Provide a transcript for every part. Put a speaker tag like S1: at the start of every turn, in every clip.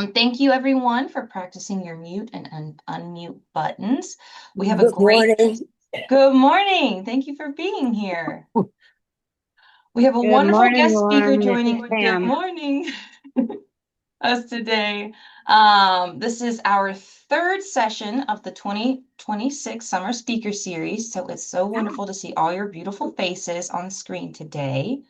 S1: Thank you everyone for practicing your mute and unmute buttons. We have a
S2: Good
S1: great,
S2: morning.
S1: good morning. Thank you for being here. We have a
S3: Good
S1: wonderful
S3: morning,
S1: guest speaker
S3: Lauren. This is
S1: joining. Good
S3: Pam.
S1: morning us today. This is our third session of the 2026 Summer Speaker Series. So it's so wonderful to see all your beautiful faces on the screen today.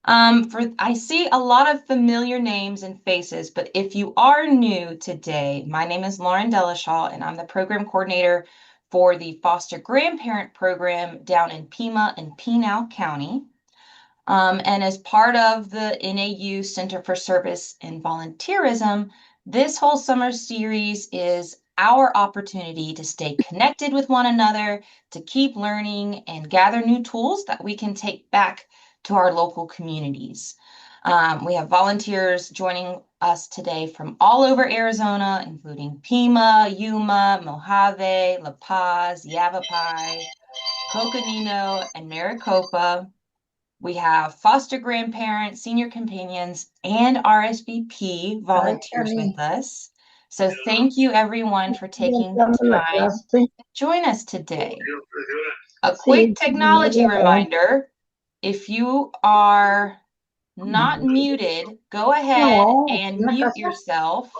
S1: I see a lot of familiar names and faces, but if you are new today, my name is Lauren Delishaw, and I'm the program coordinator for the foster grandparent program down in Pima and Pinal County. And as part of the NAU Center for Service and Volunteerism, this whole summer series is our opportunity to stay connected with one another, to keep learning and gather new tools that we can take back to our local communities. We have volunteers joining us today from all over Arizona, including Pima, Yuma, Mojave, La Paz, Yavapai, Coconino, and Maricopa. We have foster grandparents, senior companions, and RSVP
S2: Ay,
S1: volunteers
S2: Cami,
S1: with us. So thank you everyone for
S2: ya
S1: taking
S2: entrando a la
S1: time
S2: clase.
S1: to join us today. A quick
S2: Sí,
S1: technology
S2: media hora.
S1: reminder, if you are not muted, go ahead
S2: No,
S1: and
S2: en la
S1: mute
S2: casa,
S1: yourself.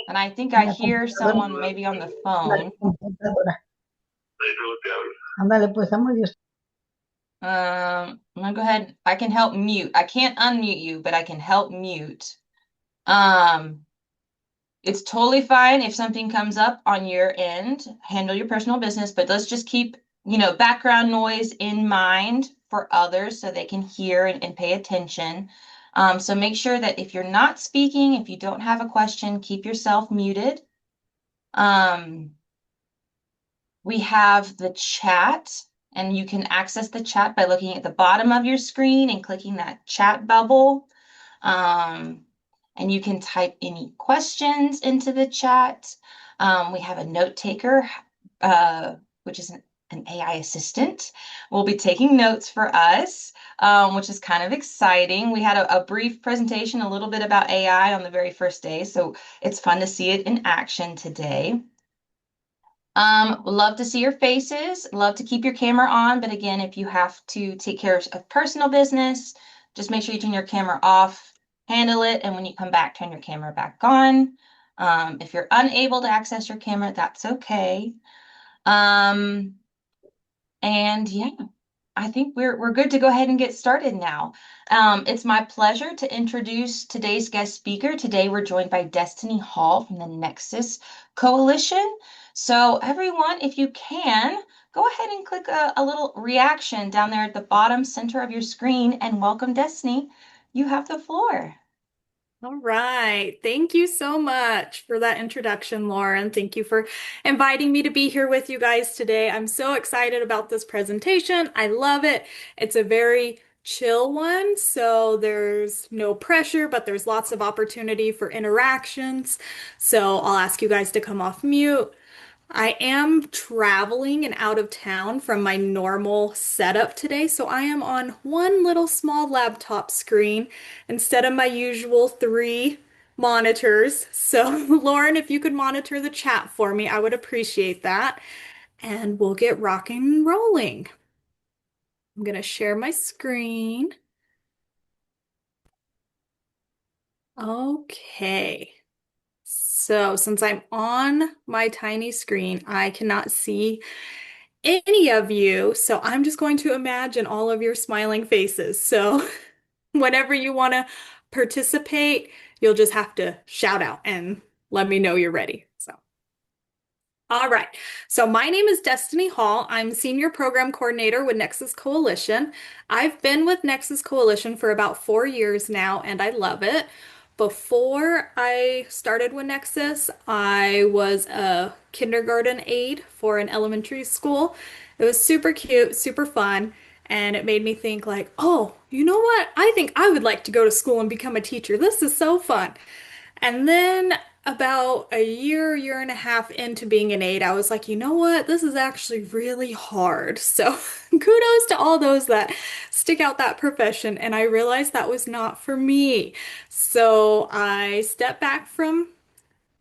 S1: And I think
S2: en
S1: I
S2: la
S1: hear
S2: computadora.
S1: someone maybe on the
S2: La
S1: phone.
S2: computadora. Ándale, pues, amo Dios.
S1: I'm gonna go ahead. I can help mute. I can't unmute you, but I can help mute. Um, it's totally fine if something comes up on your end, handle your personal business, but let's just keep, background noise in mind for others so they can hear and pay attention. So make sure that if you're not speaking, if you don't have a question, keep yourself muted. Um, we have the chat, and you can access the chat by looking at the bottom of your screen and clicking that chat bubble. Um, and you can type any questions into the chat. We have a note taker, which is an AI assistant. Will be taking notes for us, which is kind of exciting. We had a brief presentation, a little bit about AI on the very first day, so it's fun to see it in action today. Love to see your faces, love to keep your camera on, but again, if you have to take care of personal business, just make sure you turn your camera off, handle it, and when you come back, turn your camera back on. If you're unable to access your camera, that's okay. Um, and yeah, I think we're good to go ahead and get started now. It's my pleasure to introduce today's guest speaker. Today we're joined by Destiny Hall from the Nexus Coalition. So everyone, if you can, go ahead and click a little reaction down there at the bottom center of your screen and welcome Destiny. You have the floor.
S4: All right. Thank you so much for that introduction, Lauren. Thank you for inviting me to be here with you guys today. I'm so excited about this presentation. I love it. It's a very chill one, so there's no pressure, but there's lots of opportunity for interactions. So I'll ask you guys to come off mute. I am traveling and out of town from my normal setup today, so I am on one little small laptop screen instead of my usual three monitors. So, Lauren, if you could monitor the chat for me, I would appreciate that. And we'll get rocking and rolling. I'm going to share my screen. Okay. So, since I'm on my tiny screen, I cannot see any of you. So I'm just going to imagine all of your smiling faces. So whenever you want to participate, you'll just have to shout out and let me know you're ready. So, all right. So my name is Destiny Hall. I'm Senior Program Coordinator with Nexus Coalition. I've been with Nexus Coalition for about 4 years now, and I love it. Before I started with Nexus, I was a kindergarten aide for an elementary school. It was super cute, super fun, and it made me think oh, you know what? I think I would like to go to school and become a teacher. This is so fun. And then about a year and a half into being an aide, I was like, you know what? This is actually really hard. So kudos to all those that stick out that profession. And I realized that was not for me. So I stepped back from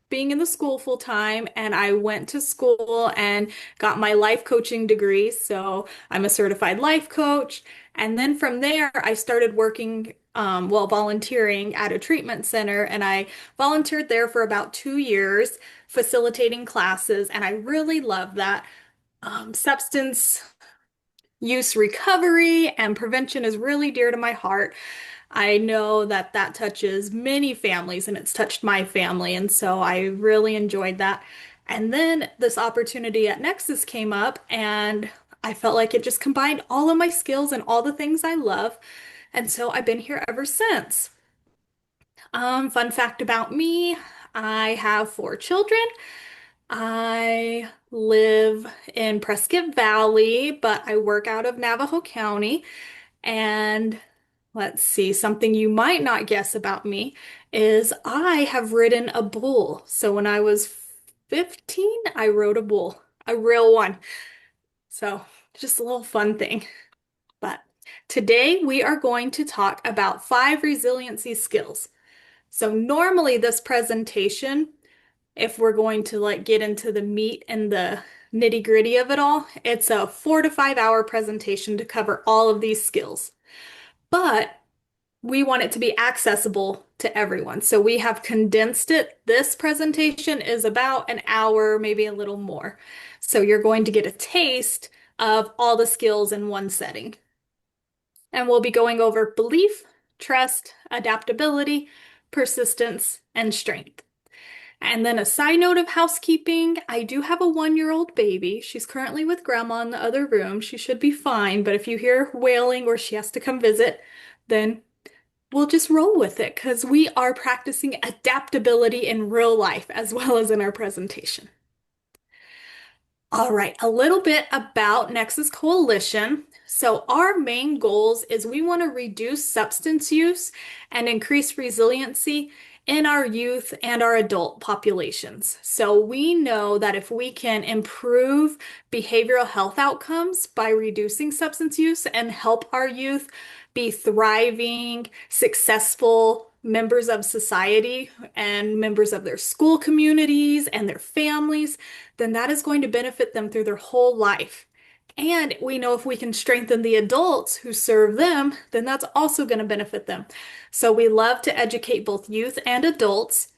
S4: being in the school full time and I went to school and got my life coaching degree. So I'm a certified life coach. And then from there, I started working, volunteering at a treatment center. And I volunteered there for about 2 years, facilitating classes. And I really love that. Substance use recovery and prevention is really dear to my heart. I know that that touches many families and it's touched my family. And so I really enjoyed that. And then this opportunity at Nexus came up and I felt like it just combined all of my skills and all the things I love. And so I've been here ever since. Fun fact about me, I have 4 children. I live in Prescott Valley, but I work out of Navajo County. And let's see, something you might not guess about me is I have ridden a bull. So when I was 15, I rode a bull, a real one. So just a little fun thing. But today we are going to talk about 5 resiliency skills. So normally this presentation, if we're going to like get into the meat and the nitty-gritty of it all, it's a 4 to 5 hour presentation to cover all of these skills. But we want it to be accessible to everyone. So we have condensed it. This presentation is about an hour, maybe a little more. So you're going to get a taste of all the skills in one setting. And we'll be going over belief, trust, adaptability, persistence, and strength. And then a side note of housekeeping, I do have a 1-year-old baby. She's currently with grandma in the other room. She should be fine, but if you hear wailing or she has to come visit, then we'll just roll with it because we are practicing adaptability in real life as well as in our presentation. All right, a little bit about Nexus Coalition. So our main goals is we want to reduce substance use and increase resiliency in our youth and our adult populations. So we know that if we can improve behavioral health outcomes by reducing substance use and help our youth be thriving, successful members of society and members of their school communities and their families, then that is going to benefit them through their whole life. And we know if we can strengthen the adults who serve them, then that's also going to benefit them. So we love to educate both youth and adults.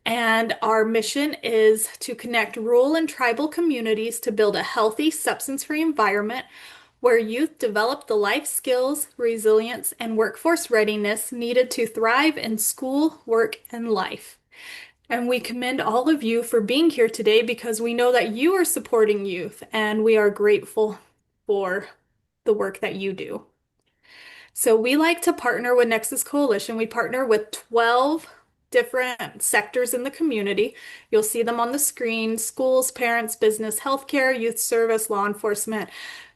S4: And our mission is to connect rural and tribal communities to build a healthy, substance-free environment where youth develop the life skills, resilience, and workforce readiness needed to thrive in school, work, and life. And we commend all of you for being here today because we know that you are supporting youth and we are grateful for the work that you do. So we like to partner with Nexus Coalition. We partner with 12 different sectors in the community. You'll see them on the screen: schools, parents, business, healthcare, youth service, law enforcement,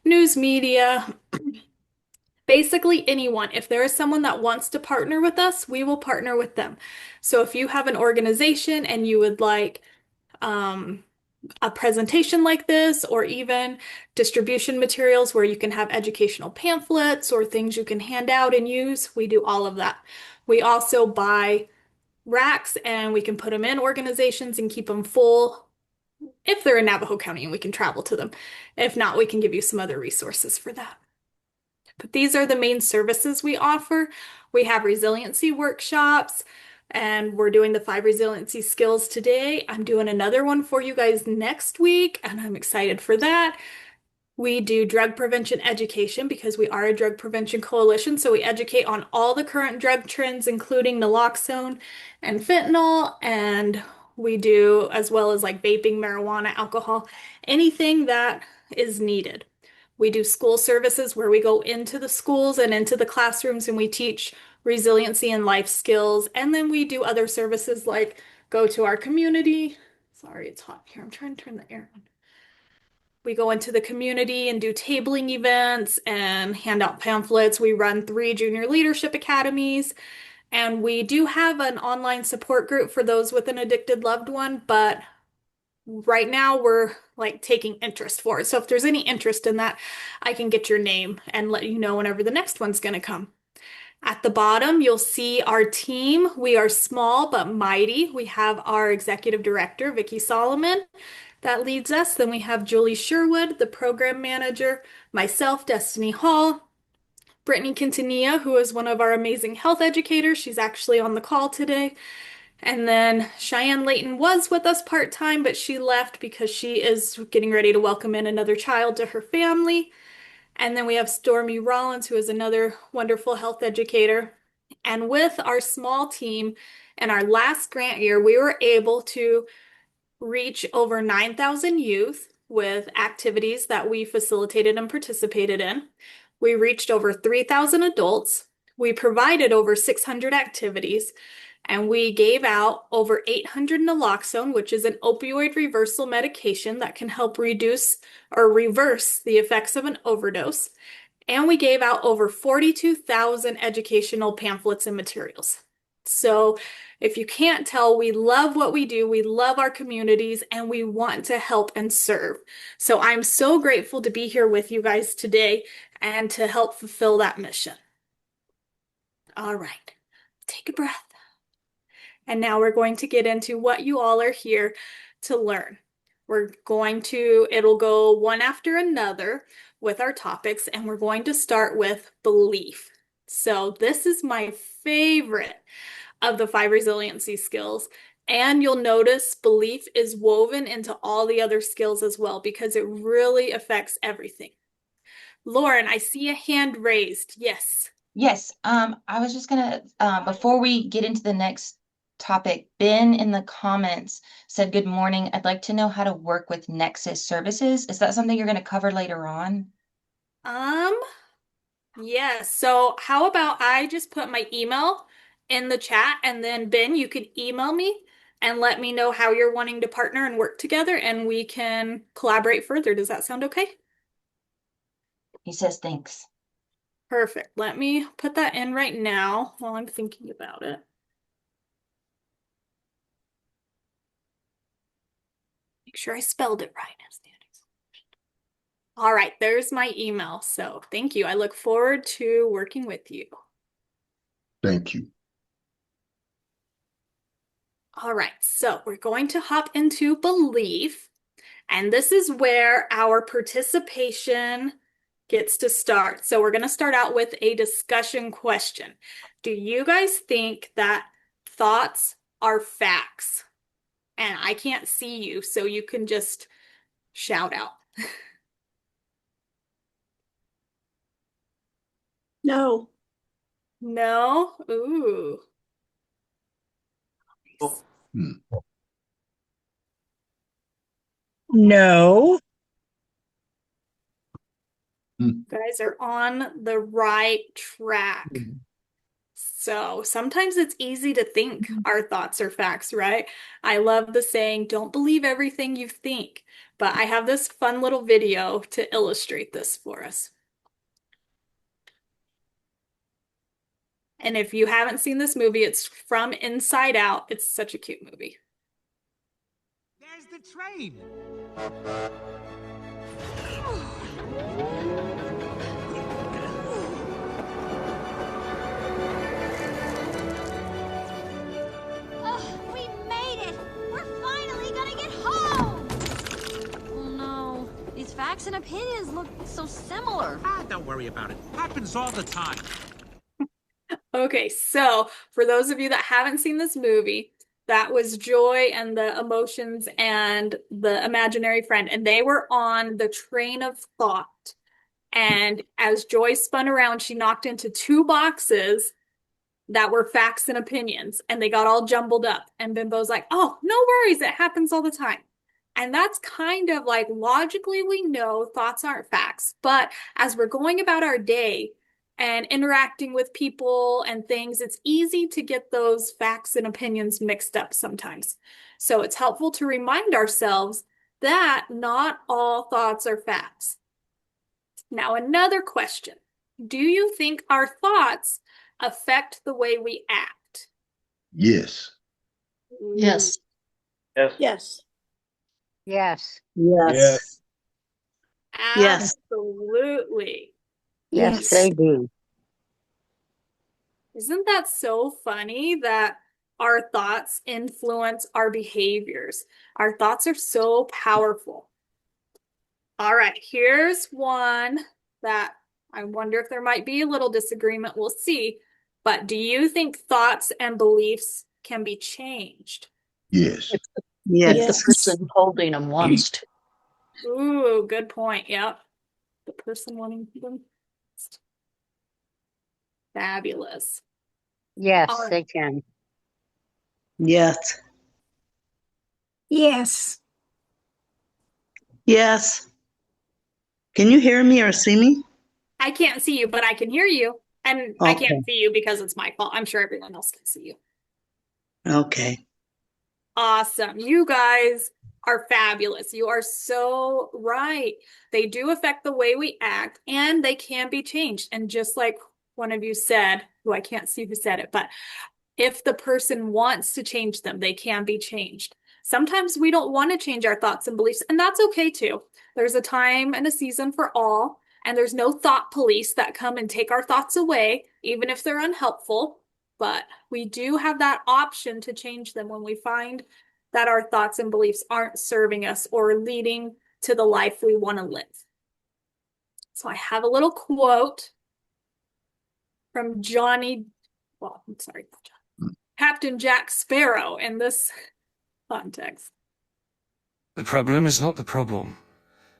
S4: news media, basically anyone. If there is someone that wants to partner with us, we will partner with them. So if you have an organization and you would like um, a presentation like this, or even distribution materials where you can have educational pamphlets or things you can hand out and use, we do all of that. We also buy racks and we can put them in organizations and keep them full if they're in Navajo County and we can travel to them. If not, we can give you some other resources for that. But these are the main services we offer. We have resiliency workshops, and we're doing the 5 resiliency skills today. I'm doing another one for you guys next week, and I'm excited for that. We do drug prevention education because we are a drug prevention coalition. So we educate on all the current drug trends, including naloxone and fentanyl. And we do as well as like vaping, marijuana, alcohol, anything that is needed. We do school services where we go into the schools and into the classrooms and we teach resiliency and life skills. And then we do other services like go to our community. Sorry, it's hot here. I'm trying to turn the air on. We go into the community and do tabling events and hand out pamphlets. We run 3 junior leadership academies. And we do have an online support group for those with an addicted loved one, but right now we're like taking interest for it. So if there's any interest in that, I can get your name and let you know whenever the next one's going to come. At the bottom, you'll see our team. We are small but mighty. We have our executive director, Vicki Solomon, that leads us. Then we have Julie Sherwood, the program manager, myself, Destiny Hall, Brittany Quintanilla, who is one of our amazing health educators. She's actually on the call today. And then Cheyenne Layton was with us part-time, but she left because she is getting ready to welcome in another child to her family. And then we have Stormy Rollins, who is another wonderful health educator. And with our small team and our last grant year, we were able to reach over 9,000 youth with activities that we facilitated and participated in. We reached over 3,000 adults. We provided over 600 activities, and we gave out over 800 naloxone, which is an opioid reversal medication that can help reduce or reverse the effects of an overdose. And we gave out over 42,000 educational pamphlets and materials. So if you can't tell, we love what we do. We love our communities and we want to help and serve. So I'm so grateful to be here with you guys today and to help fulfill that mission. All right, take a breath. And now we're going to get into what you all are here to learn. It'll go one after another with our topics, and we're going to start with belief. So this is my favorite of the 5 resiliency skills. And you'll notice belief is woven into all the other skills as well because it really affects everything. Lauren, I see a hand raised. Yes.
S1: Yes, I was just gonna, before we get into the next topic, Ben in the comments said, "Good morning. I'd like to know how to work with Nexus services." Is that something you're gonna cover later on?
S4: Um, yes. So how about I just put my email in the chat and then Ben, you could email me and let me know how you're wanting to partner and work together and we can collaborate further. Does that sound okay?
S1: He says, "Thanks."
S4: Perfect. Let me put that in right now while I'm thinking about it. Make sure I spelled it right. All right, there's my email. So thank you. I look forward to working with you.
S2: Thank you.
S4: All right, so we're going to hop into belief, and this is where our participation gets to start. So we're going to start out with a discussion question. Do you guys think that thoughts are facts? And I can't see you, so you can just shout out.
S3: No.
S4: No? Ooh.
S2: Hmm.
S3: No.
S4: You guys are on the right track. So sometimes it's easy to think our thoughts are facts, right? I love the saying, don't believe everything you think. But I have this fun little video to illustrate this for us. And if you haven't seen this movie, it's from Inside Out. It's such a cute movie.
S5: There's the train.
S6: Oh, we made it! We're finally gonna get home! Oh no, these facts and opinions look so similar.
S5: Don't worry about it. Happens all the time.
S4: Okay, so for those of you that haven't seen this movie, that was Joy and the emotions and the imaginary friend, and they were on the train of thought. And as Joy spun around, she knocked into 2 boxes that were facts and opinions, and they got all jumbled up. And Bimbo's like, oh, no worries, it happens all the time. And that's kind of like logically we know thoughts aren't facts, but as we're going about our day and interacting with people and things, it's easy to get those facts and opinions mixed up sometimes. So it's helpful to remind ourselves that not all thoughts are facts. Now, another question. Do you think our thoughts affect the way we act?
S2: Yes.
S3: Yes.
S7: Yes.
S3: Yes.
S8: Yes.
S3: Yes. Yes.
S4: Absolutely.
S8: Yes, they do.
S4: Isn't that so funny that our thoughts influence our behaviors? Our thoughts are so powerful. All right, here's one that I wonder if there might be a little disagreement. We'll see. But do you think thoughts and beliefs can be changed?
S2: Yes.
S8: If
S3: Yes.
S8: the person holding them wants to.
S4: Ooh, good point. Yep. The person wanting them. Fabulous. All
S8: Yes,
S4: right.
S8: they can.
S3: Yes. Yes. Yes. Can you hear me or see me?
S4: I can't see you, but I can hear you. And I
S3: Okay.
S4: can't see you because it's my fault. I'm sure everyone else can see you.
S3: Okay.
S4: Awesome. You guys are fabulous. You are so right. They do affect the way we act and they can be changed. And just like one of you said, who I can't see who said it, but if the person wants to change them, they can be changed. Sometimes we don't want to change our thoughts and beliefs, and that's okay too. There's a time and a season for all, and there's no thought police that come and take our thoughts away, even if they're unhelpful. But we do have that option to change them when we find that our thoughts and beliefs aren't serving us or leading to the life we want to live. So I have a little quote from Captain Jack Sparrow in this context.
S9: The problem is not the problem.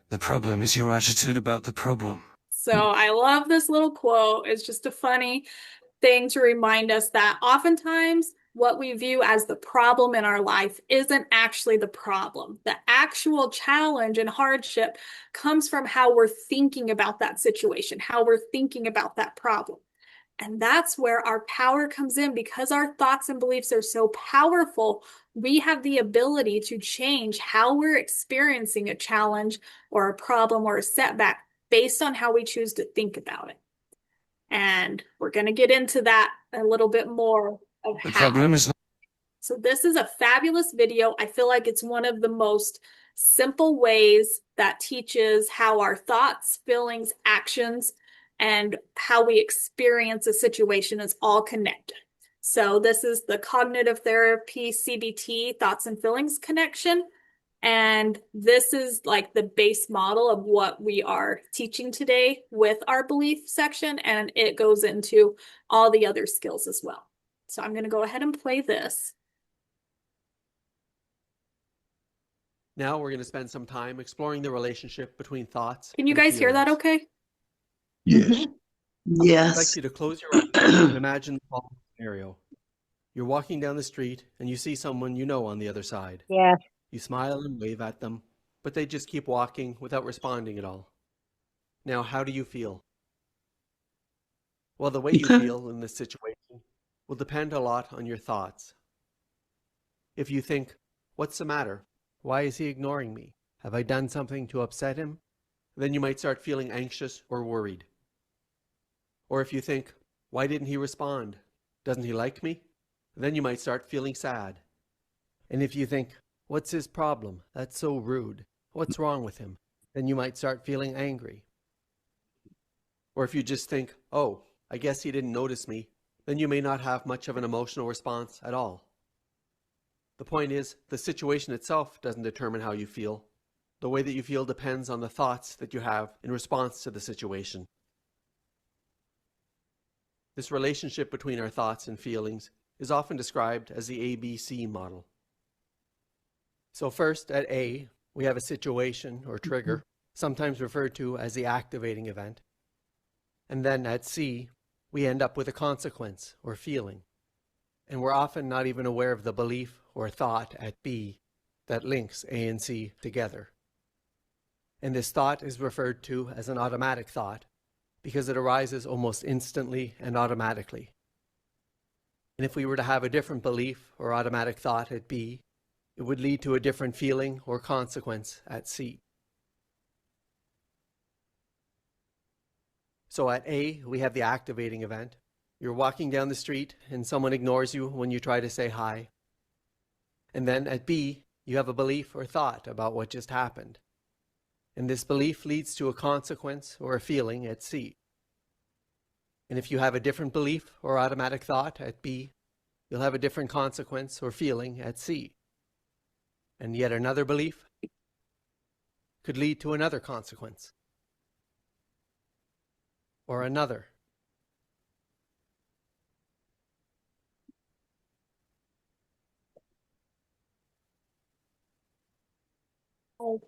S9: The problem is your attitude about the problem.
S4: So I love this little quote. It's just a funny thing to remind us that oftentimes what we view as the problem in our life isn't actually the problem. The actual challenge and hardship comes from how we're thinking about that situation, how we're thinking about that problem. And that's where our power comes in because our thoughts and beliefs are so powerful. We have the ability to change how we're experiencing a challenge or a problem or a setback based on how we choose to think about it. And we're going to get into that a little bit more of
S9: The
S4: how.
S9: problem is not.
S4: So this is a fabulous video. I feel like it's one of the most simple ways that teaches how our thoughts, feelings, actions, and how we experience a situation is all connected. So this is the cognitive therapy CBT thoughts and feelings connection. And this is like the base model of what we are teaching today with our belief section. And it goes into all the other skills as well. So I'm going to go ahead and play this.
S10: Now we're going to spend some time exploring the relationship between thoughts.
S4: Can you guys hear that okay?
S2: Yes.
S10: I'd like
S3: Yes.
S10: you to close your eyes and imagine the following scenario. You're walking down the street and you see someone you know on the other side.
S8: Yes.
S10: You smile and wave at them, but they just keep walking without responding at all. Now, how do you feel? Well, the way you feel in this situation will depend a lot on your thoughts. If you think, what's the matter? Why is he ignoring me? Have I done something to upset him? Then you might start feeling anxious or worried. Or if you think, why didn't he respond? Doesn't he like me? Then you might start feeling sad. And if you think, what's his problem? That's so rude. What's wrong with him? Then you might start feeling angry. Or if you just think, oh, I guess he didn't notice me, then you may not have much of an emotional response at all. The point is, the situation itself doesn't determine how you feel. The way that you feel depends on the thoughts that you have in response to the situation. This relationship between our thoughts and feelings is often described as the ABC model. So first, at A, we have a situation or trigger, sometimes referred to as the activating event. And then at C, we end up with a consequence or feeling. And we're often not even aware of the belief or thought at B that links A and C together. And this thought is referred to as an automatic thought because it arises almost instantly and automatically. And if we were to have a different belief or automatic thought at B, it would lead to a different feeling or consequence at C. So at A, we have the activating event, You're walking down the street and someone ignores you when you try to say hi. And then at B, you have a belief or thought about what just happened. And this belief leads to a consequence or a feeling at C. And if you have a different belief or automatic thought at B, you'll have a different consequence or feeling at C. And yet another belief could lead to another consequence or another.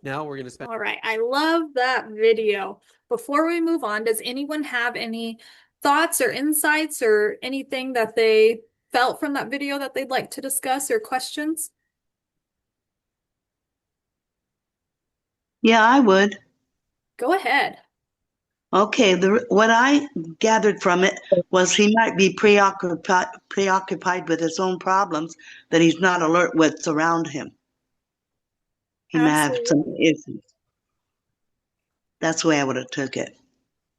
S10: Now we're going to spend.
S4: All right, I love that video. Before we move on, does anyone have any thoughts or insights or anything that they felt from that video that they'd like to discuss or questions?
S3: Yeah, I would.
S4: Go ahead.
S3: Okay, what I gathered from it was he might be preoccupied with his own problems, that he's not alert what's around him. He may have some
S4: Absolutely.
S3: issues. That's the way I would have took it.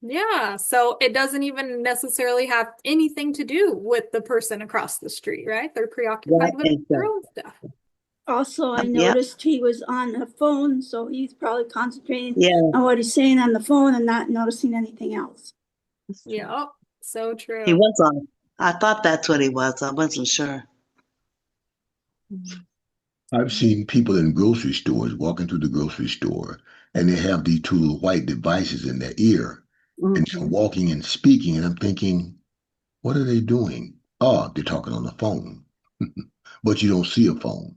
S4: Yeah, so it doesn't even necessarily have anything to do with the person across the street, right? They're preoccupied with their own stuff.
S7: Also, I
S3: Yeah.
S7: noticed he was on the phone, so he's probably concentrating
S3: Yeah.
S7: on what he's saying on the phone and not noticing anything else.
S4: Yeah, so true.
S3: He was on. I thought that's what he was. I wasn't sure.
S2: I've seen people in grocery stores walking through the grocery store, and they have these two little white devices in their ear, and they're walking and speaking, and I'm thinking, what are they doing? Oh, they're talking on the phone, but you don't see a phone.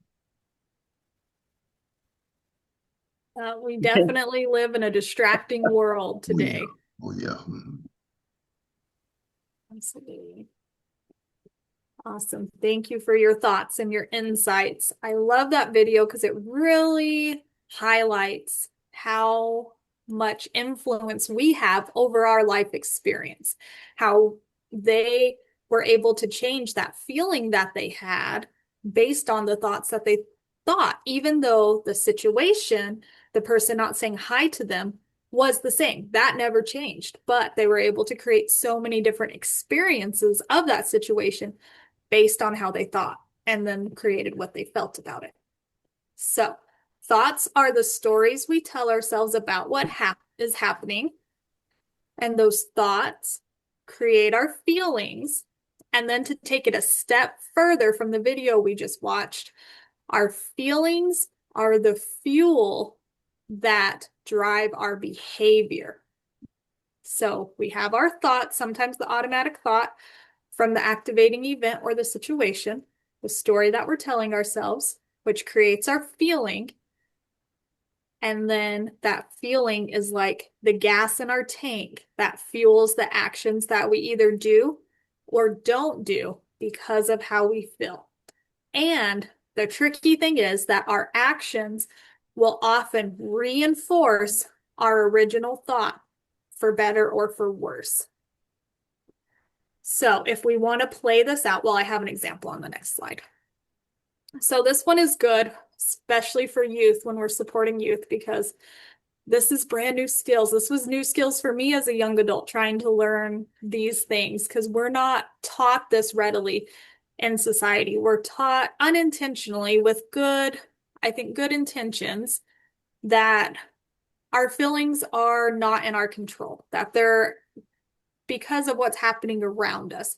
S4: We definitely live in a distracting world today.
S2: Oh yeah.
S4: Absolutely. Awesome. Thank you for your thoughts and your insights. I love that video because it really highlights how much influence we have over our life experience, how they were able to change that feeling that they had based on the thoughts that they thought, even though the situation, the person not saying hi to them, was the same. That never changed, but they were able to create so many different experiences of that situation based on how they thought and then created what they felt about it. So, thoughts are the stories we tell ourselves about what is happening, and those thoughts create our feelings. And then to take it a step further from the video we just watched, our feelings are the fuel that drive our behavior. So we have our thoughts, sometimes the automatic thought from the activating event or the situation, the story that we're telling ourselves, which creates our feeling. And then that feeling is like the gas in our tank that fuels the actions that we either do or don't do because of how we feel. And the tricky thing is that our actions will often reinforce our original thought, for better or for worse. So if we want to play this out, well, I have an example on the next slide. So this one is good, especially for youth when we're supporting youth, because this is brand new skills. This was new skills for me as a young adult trying to learn these things because we're not taught this readily in society. We're taught unintentionally with good, I think, good intentions that our feelings are not in our control, that they're because of what's happening around us.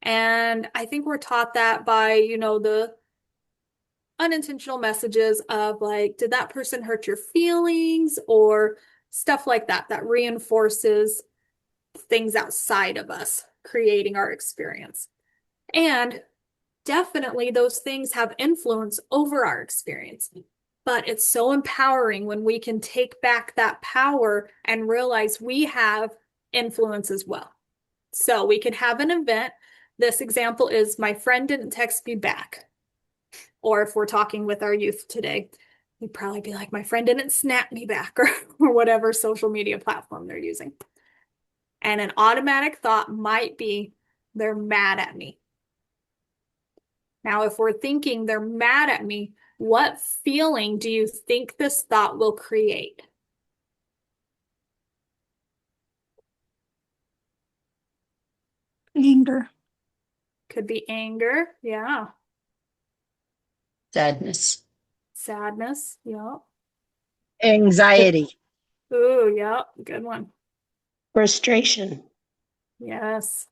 S4: And I think we're taught that by, the unintentional messages of like, did that person hurt your feelings or stuff like that, that reinforces things outside of us, creating our experience. And definitely those things have influence over our experience. But it's so empowering when we can take back that power and realize we have influence as well. So we can have an event. This example is my friend didn't text me back. Or if we're talking with our youth today, we'd probably be like, my friend didn't snap me back or whatever social media platform they're using. And an automatic thought might be, they're mad at me. Now, if we're thinking they're mad at me, what feeling do you think this thought will create?
S7: Anger.
S4: Could be anger. Yeah.
S8: Sadness.
S4: Sadness. Yeah.
S11: Anxiety.
S4: Ooh, yeah. Good one.
S11: Frustration.
S4: Yes.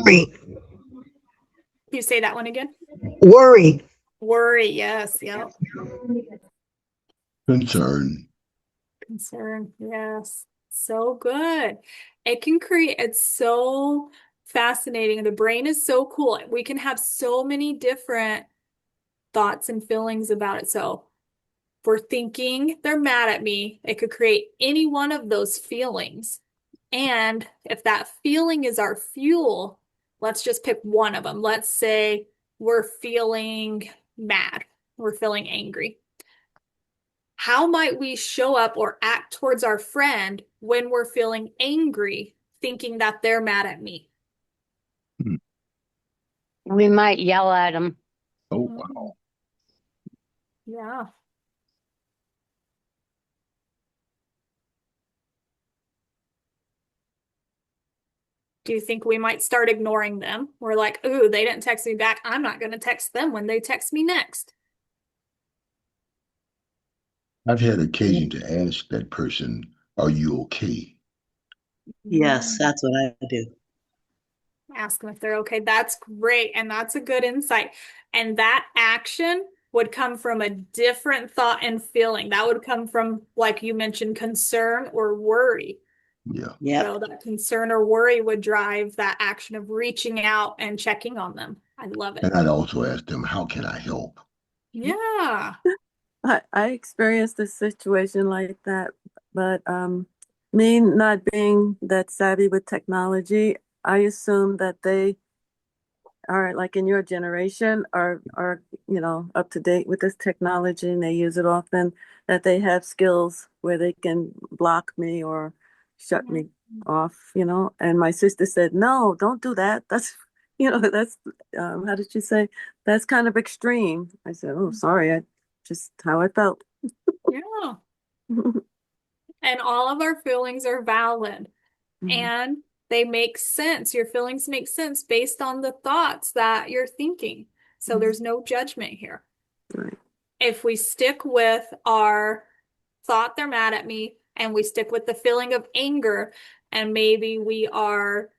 S11: Worry.
S4: Can you say that one again?
S11: Worry.
S4: Worry. Yes. Yeah.
S2: Concern.
S4: Concern. Yes. So good. It can create, it's so fascinating. The brain is so cool. We can have so many different thoughts and feelings about it. So if we're thinking they're mad at me, it could create any one of those feelings. And if that feeling is our fuel, let's just pick one of them. Let's say we're feeling mad, we're feeling angry. How might we show up or act towards our friend when we're feeling angry, thinking that they're mad at me?
S8: We might yell at them.
S2: Oh, wow.
S4: Yeah. Do you think we might start ignoring them? We're like, ooh, they didn't text me back. I'm not going to text them when they text me next.
S2: I've had occasion to ask that person, are you okay?
S3: Yes, that's what I do.
S4: Ask them if they're okay. That's great. And that's a good insight. And that action would come from a different thought and feeling. That would come from, like you mentioned, concern or worry.
S2: Yeah.
S3: Yep.
S4: So that concern or worry would drive that action of reaching out and checking on them. I love it.
S2: And I'd also ask them, how can I help?
S4: Yeah.
S12: I experienced a situation like that, but me not being that savvy with technology, I assume that they are like in your generation are up to date with this technology and they use it often, that they have skills where they can block me or shut me off. And my sister said, no, don't do that. That's that's how did you say, that's kind of extreme. I said, oh, sorry, I just how I felt.
S4: Yeah. And all of our feelings are valid and they make sense. Your feelings make sense based on the thoughts that you're thinking. So there's no judgment here.
S12: Right.
S4: If we stick with our thought they're mad at me and we stick with the feeling of anger and maybe we are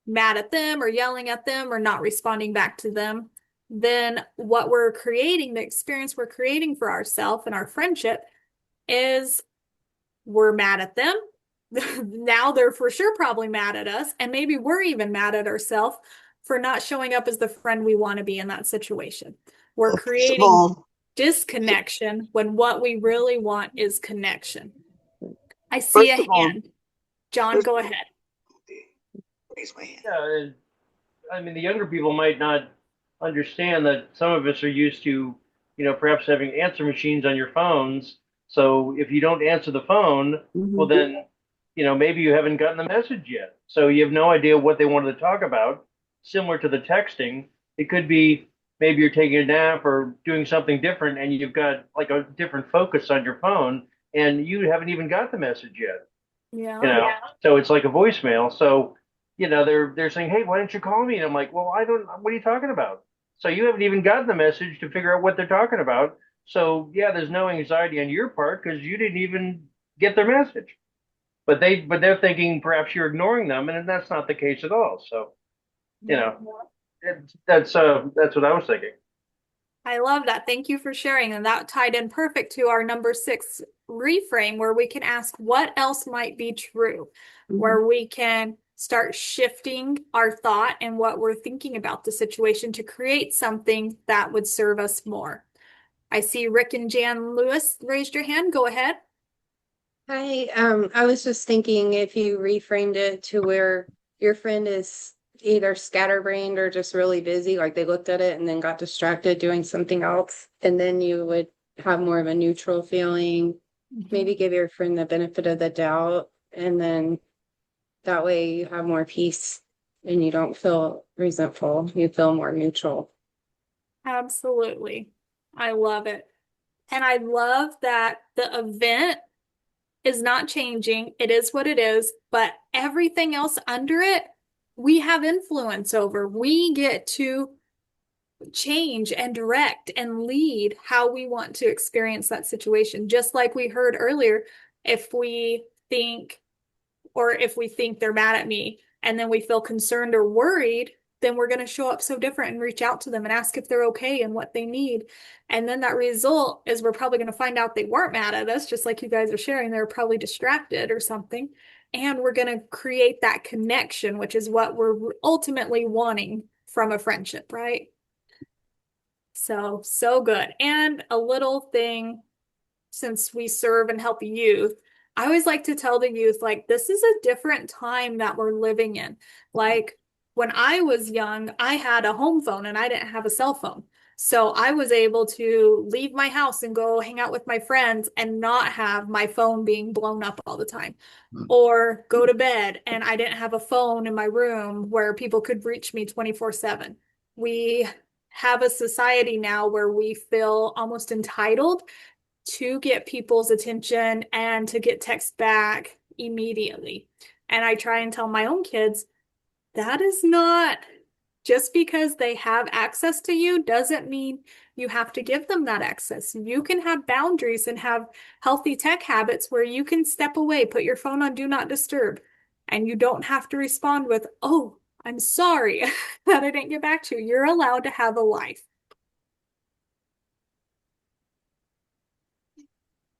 S4: mad at them or yelling at them or not responding back to them, then what we're creating, the experience we're creating for ourselves and our friendship is we're mad at them. Now they're for sure probably mad at us. And maybe we're even mad at ourselves for not showing up as the friend we want to be in that situation. We're creating disconnection when what we really want is connection. I see a hand. John, go ahead.
S3: Raise my hand.
S13: Yeah, I mean, the younger people might not understand that some of us are used to, perhaps having answer machines on your phones. So if you don't answer the phone, well, then, maybe you haven't gotten the message yet. So you have no idea what they wanted to talk about. Similar to the texting, it could be maybe you're taking a nap or doing something different and you've got like a different focus on your phone and you haven't even got the message yet.
S4: Yeah.
S13: So it's like a voicemail. So they're saying, hey, why don't you call me? And I'm like, well, I don't, what are you talking about? So you haven't even gotten the message to figure out what they're talking about. So yeah, there's no anxiety on your part because you didn't even get their message. But they're thinking perhaps you're ignoring them, and that's not the case at all. So, that's what I was thinking.
S4: I love that. Thank you for sharing. And that tied in perfect to our number 6 reframe, where we can ask what else might be true, where we can start shifting our thought and what we're thinking about the situation to create something that would serve us more. I see Rick and Jan Lewis raised your hand. Go ahead.
S14: Hi, I was just thinking if you reframed it to where your friend is either scatterbrained or just really busy, like they looked at it and then got distracted doing something else, and then you would have more of a neutral feeling, maybe give your friend the benefit of the doubt, and then that way you have more peace and you don't feel resentful, you feel more neutral.
S4: Absolutely. I love it. And I love that the event is not changing. It is what it is, but everything else under it we have influence over. We get to change and direct and lead how we want to experience that situation. Just like we heard earlier, if we think they're mad at me and then we feel concerned or worried, then we're going to show up so different and reach out to them and ask if they're okay and what they need. And then that result is we're probably going to find out they weren't mad at us, just like you guys are sharing. They're probably distracted or something. And we're going to create that connection, which is what we're ultimately wanting from a friendship, right? So good. And a little thing, since we serve and help youth, I always like to tell the youth, like, this is a different time that we're living in. Like, when I was young, I had a home phone and I didn't have a cell phone. So I was able to leave my house and go hang out with my friends and not have my phone being blown up all the time. Or go to bed and I didn't have a phone in my room where people could reach me 24/7. We have a society now where we feel almost entitled to get people's attention and to get text back immediately. And I try and tell my own kids, that is not, just because they have access to you doesn't mean you have to give them that access. You can have boundaries and have healthy tech habits where you can step away, put your phone on do not disturb, and you don't have to respond with, oh, I'm sorry that I didn't get back to you. You're allowed to have a life.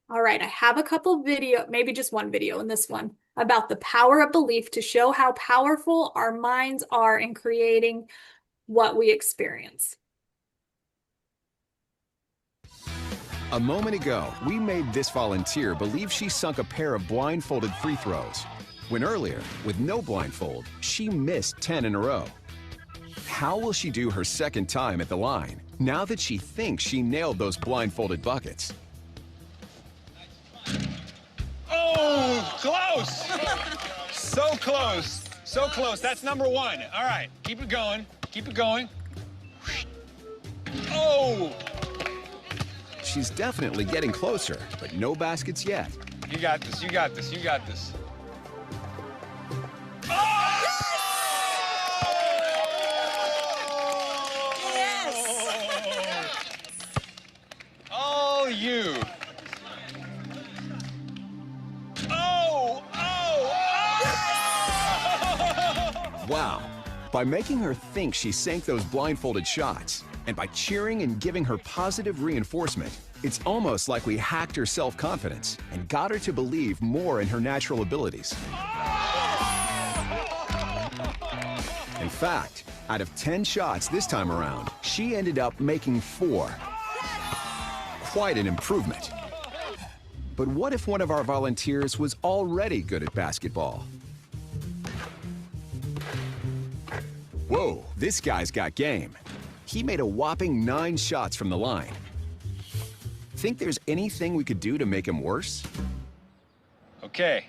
S4: All right, I have a couple video, maybe just one video in this one, about the power of belief to show how powerful our minds are in creating what we experience.
S15: A moment ago, we made this volunteer believe she sunk a pair of blindfolded free throws, when earlier, with no blindfold, she missed 10 in a row. How will she do her second time at the line, now that she thinks she nailed those blindfolded buckets?
S16: Oh, close! So close. So close. That's number one. All right, keep it going. Keep it going. Oh!
S15: She's definitely getting closer, but no baskets yet.
S16: You got this. You got this. You got this.
S6: Yes!
S16: Oh, you.
S15: Wow. By making her think she sank those blindfolded shots, and by cheering and giving her positive reinforcement, it's almost like we hacked her self-confidence and got her to believe more in her natural abilities. In fact, out of 10 shots this time around, she ended up making 4. Quite an improvement. But what if one of our volunteers was already good at basketball? Whoa, this guy's got game. He made a whopping 9 shots from the line. Think there's anything we could do to make him worse?
S16: Okay.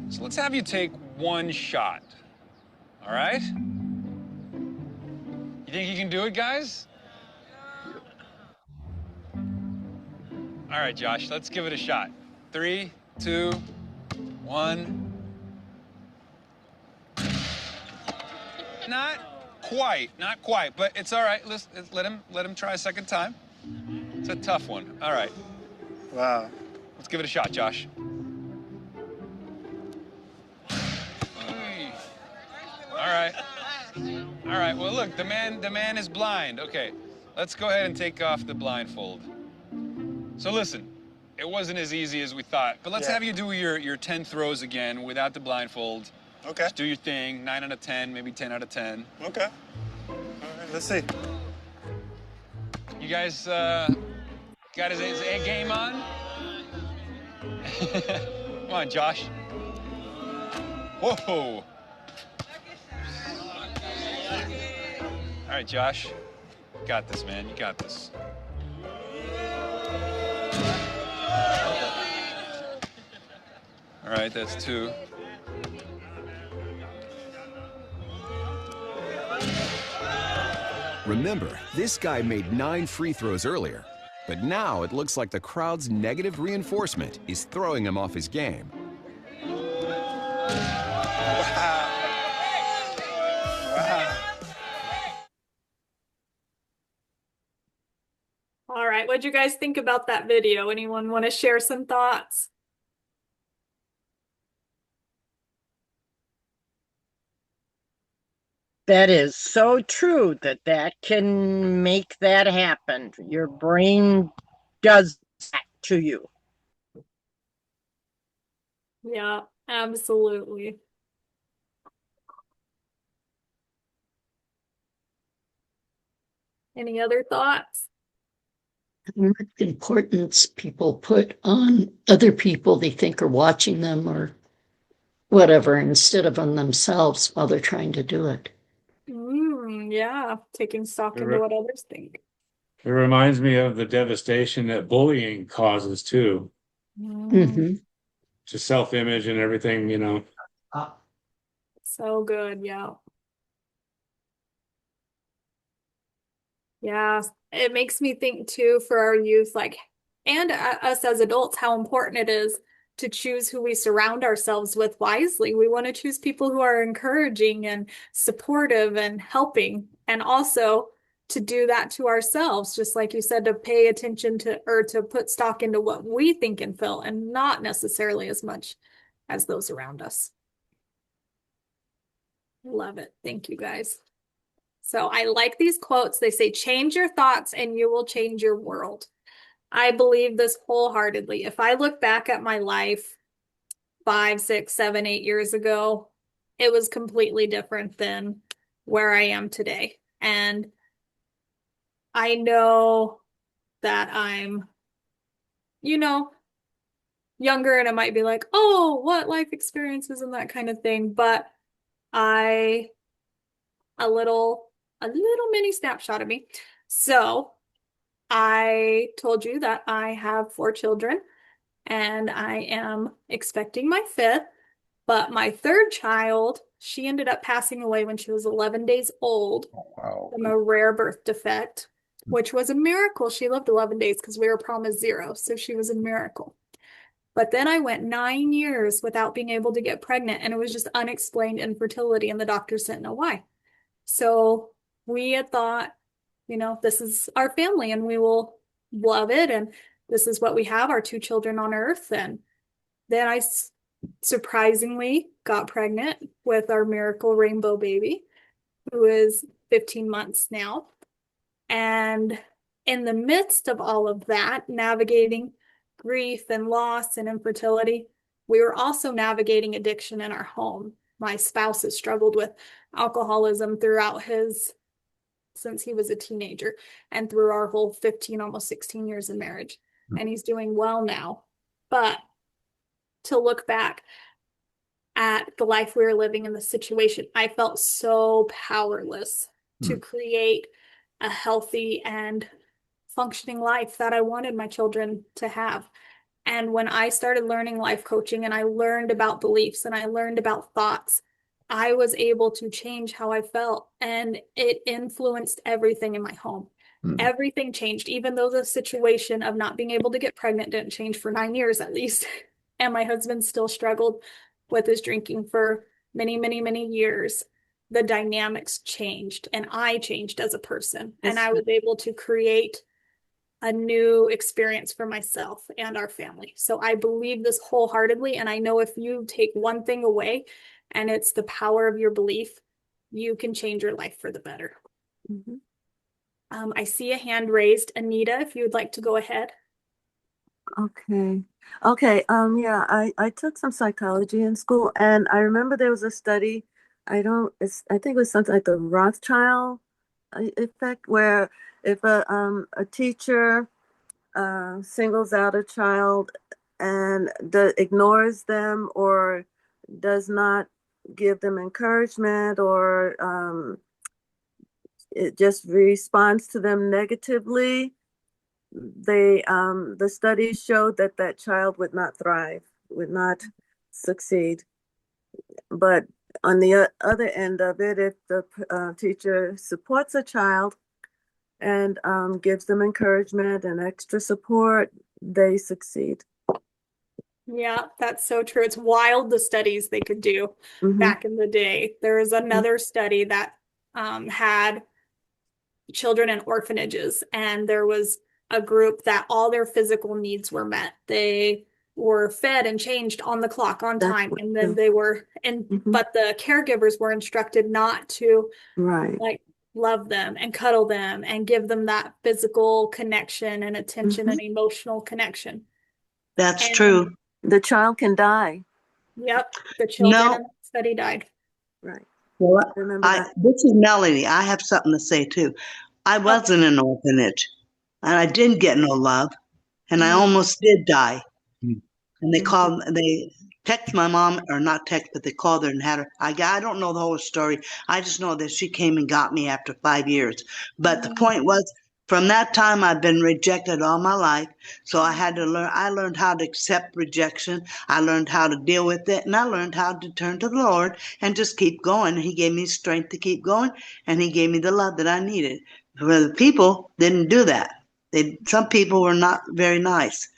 S16: So let's have you take 1 shot. All right? You think you can do it, guys? All right, Josh, let's give it a shot. 3, 2, 1. Not quite, but it's all right. Let's let him try a second time. It's a tough one. All right. Wow. Let's give it a shot, Josh. Hey. All right. All right. Well, look, the man is blind. Okay. Let's go ahead and take off the blindfold. So listen, it wasn't as easy as we thought, but let's have you do your 10 throws again without the blindfold.
S17: Okay.
S16: Just do your thing. 9 out of 10, maybe 10 out of 10.
S17: Okay. All right, let's see.
S16: You guys got his A game on? Come on, Josh. Whoa. All right, Josh. You got this, man. You got this. All right, that's 2.
S15: Remember, this guy made 9 free throws earlier, but now it looks like the crowd's negative reinforcement is throwing him off his game.
S4: All right. What'd you guys think about that video? Anyone want to share some thoughts?
S11: That is so true that can make that happen. Your brain does that to you.
S4: Yeah, absolutely. Any other thoughts?
S18: How much importance people put on other people they think are watching them or whatever instead of on themselves while they're trying to do it.
S4: Yeah, taking stock into what others think.
S19: It reminds me of the devastation that bullying causes too,
S18: Mm-hmm.
S19: to self-image and everything, you know.
S4: So good, yeah. Yeah, it makes me think too for our youth, like, and us as adults, how important it is to choose who we surround ourselves with wisely. We want to choose people who are encouraging and supportive and helping, and also to do that to ourselves, just like you said, to pay attention to or to put stock into what we think and feel, and not necessarily as much as those around us. Love it. Thank you, guys. So I like these quotes. They say, change your thoughts and you will change your world. I believe this wholeheartedly. If I look back at my life 5, 6, 7, 8 years ago, it was completely different than where I am today. And I know that I'm, you know, younger and it might be like, oh, what life experiences and that kind of thing. But I, a little mini snapshot of me. So I told you that I have 4 children and I am expecting my 5th, but my 3rd child, she ended up passing away when she was 11 days old from a rare birth defect, which was a miracle. She lived 11 days because we were promised 0, so she was a miracle. But then I went 9 years without being able to get pregnant, and it was just unexplained infertility, and the doctors didn't know why. So we had thought, this is our family and we will love it. And this is what we have, our 2 children on earth. And then I surprisingly got pregnant with our miracle rainbow baby, who is 15 months now. And in the midst of all of that, navigating grief and loss and infertility, we were also navigating addiction in our home. My spouse has struggled with alcoholism since he was a teenager and through our whole 15, almost 16 years of marriage. And he's doing well now. But to look back at the life we were living in, the situation, I felt so powerless to create a healthy and functioning life that I wanted my children to have. And when I started learning life coaching and I learned about beliefs and I learned about thoughts, I was able to change how I felt, and it influenced everything in my home. Everything changed, even though the situation of not being able to get pregnant didn't change for 9 years at least. And my husband still struggled with his drinking for many, many, many years. The dynamics changed, and I changed as a person, and I was able to create a new experience for myself and our family. So I believe this wholeheartedly. And I know if you take one thing away, and it's the power of your belief, you can change your life for the better. I see a hand raised. Anita, if you would like to go ahead.
S12: Okay. Yeah, I took some psychology in school, and I remember there was a study, I think it was something like the Rothschild effect, where if a teacher singles out a child and ignores them or does not give them encouragement, or it just responds to them negatively, the studies showed that child would not thrive, would not succeed. But on the other end of it, if the teacher supports a child and gives them encouragement and extra support, they succeed.
S4: Yeah, that's so true. It's wild the studies they could do back in the day. There was another study that had children in orphanages, and there was a group that all their physical needs were met. They were fed and changed on the clock on time, and then they were but the caregivers were instructed not to like love them and cuddle them and give them that physical connection and attention and emotional connection.
S3: That's true.
S12: The child can die.
S4: Yep, the children in
S3: No.
S4: the study died.
S12: Right.
S3: Well,
S12: Remember that.
S3: this is Melanie. I have something to say too. I was in an orphanage, and I didn't get no love, and I almost did die. And they text my mom, or not text, but they called her and had her. I don't know the whole story. I just know that she came and got me after 5 years. But the point was, from that time, I've been rejected all my life. So I had to learn. I learned how to accept rejection. I learned how to deal with it, and I learned how to turn to the Lord and just keep going. He gave me strength to keep going, and He gave me the love that I needed. But the people didn't do that. Some people were not very nice.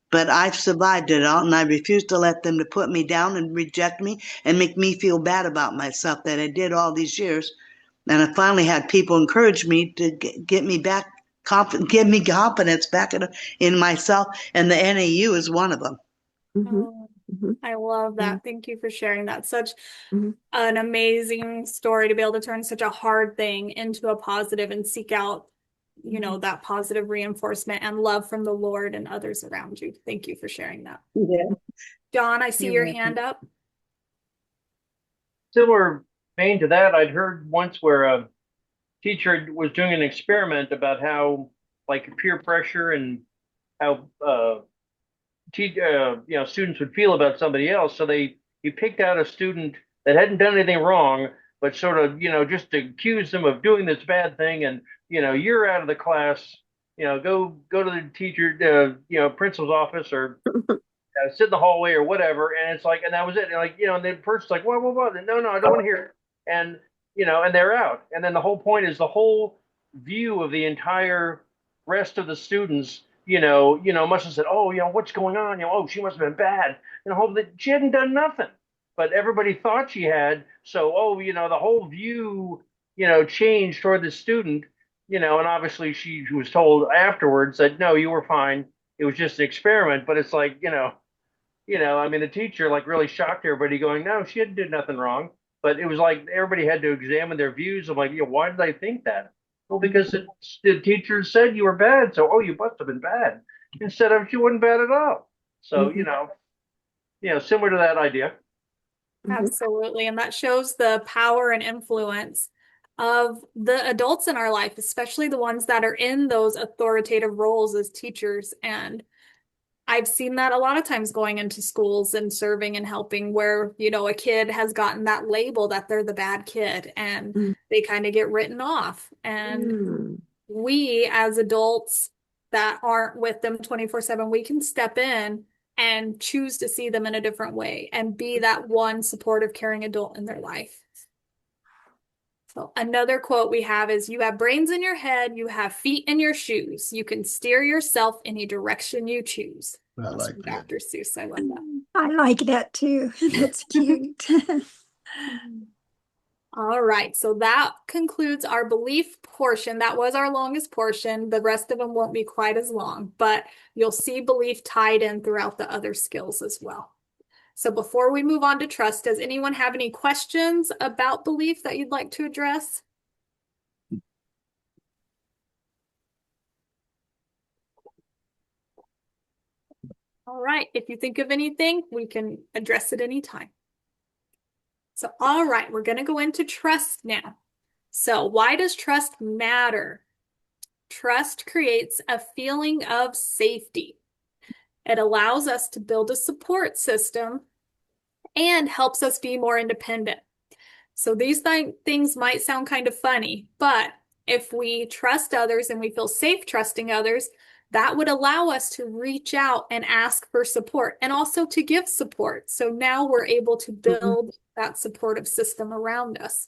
S3: But I've survived it all, and I refuse to let them to put me down and reject me and make me feel bad about myself that I did all these years. And I finally had people encourage me to get me back, give me confidence back in myself, and the NAU is one of them.
S4: I love that. Thank you for sharing that. Such an amazing story to be able to turn such a hard thing into a positive and seek out, you know, that positive reinforcement and love from the Lord and others around you. Thank you for sharing that.
S3: Yeah.
S4: John, I see your hand up.
S13: Similar vein to that, I'd heard once where a teacher was doing an experiment about how, like, peer pressure and how students would feel about somebody else. So he picked out a student that hadn't done anything wrong, but sort of, just accused them of doing this bad thing, and you're out of the class. Go to the teacher, principal's office, or sit in the hallway or whatever. And it's like, and that was it. And the person's like, what? No, I don't want to hear it. And they're out. And then the whole point is the whole view of the entire rest of the students, must have said, oh, what's going on? Oh, she must have been bad. Hope that she hadn't done nothing, but everybody thought she had. So, the whole view, changed toward the student, and obviously she was told afterwards that, no, you were fine. It was just an experiment. But it's like, the teacher like really shocked everybody, going, no, she didn't do nothing wrong. But it was like everybody had to examine their views of like, why did I think that? Well, because the teacher said you were bad, so you must have been bad. Instead of you weren't bad at all. So similar to that idea.
S4: Absolutely, and that shows the power and influence of the adults in our life, especially the ones that are in those authoritative roles as teachers. And I've seen that a lot of times going into schools and serving and helping, where, a kid has gotten that label that they're the bad kid and they kind of get written off. And we as adults that aren't with them 24/7, we can step in and choose to see them in a different way and be that one supportive, caring adult in their life. So another quote we have is, you have brains in your head, you have feet in your shoes. You can steer yourself any direction you choose.
S2: I like that.
S4: Dr. Seuss, I love that.
S20: I like that too. That's cute.
S4: All right, so that concludes our belief portion. That was our longest portion. The rest of them won't be quite as long, but you'll see belief tied in throughout the other skills as well. So before we move on to trust, does anyone have any questions about belief that you'd like to address? All right, if you think of anything, we can address it anytime. So, all right, we're going to go into trust now. So why does trust matter? Trust creates a feeling of safety. It allows us to build a support system and helps us be more independent. So these things might sound kind of funny, but if we trust others and we feel safe trusting others, that would allow us to reach out and ask for support and also to give support. So now we're able to build that supportive system around us.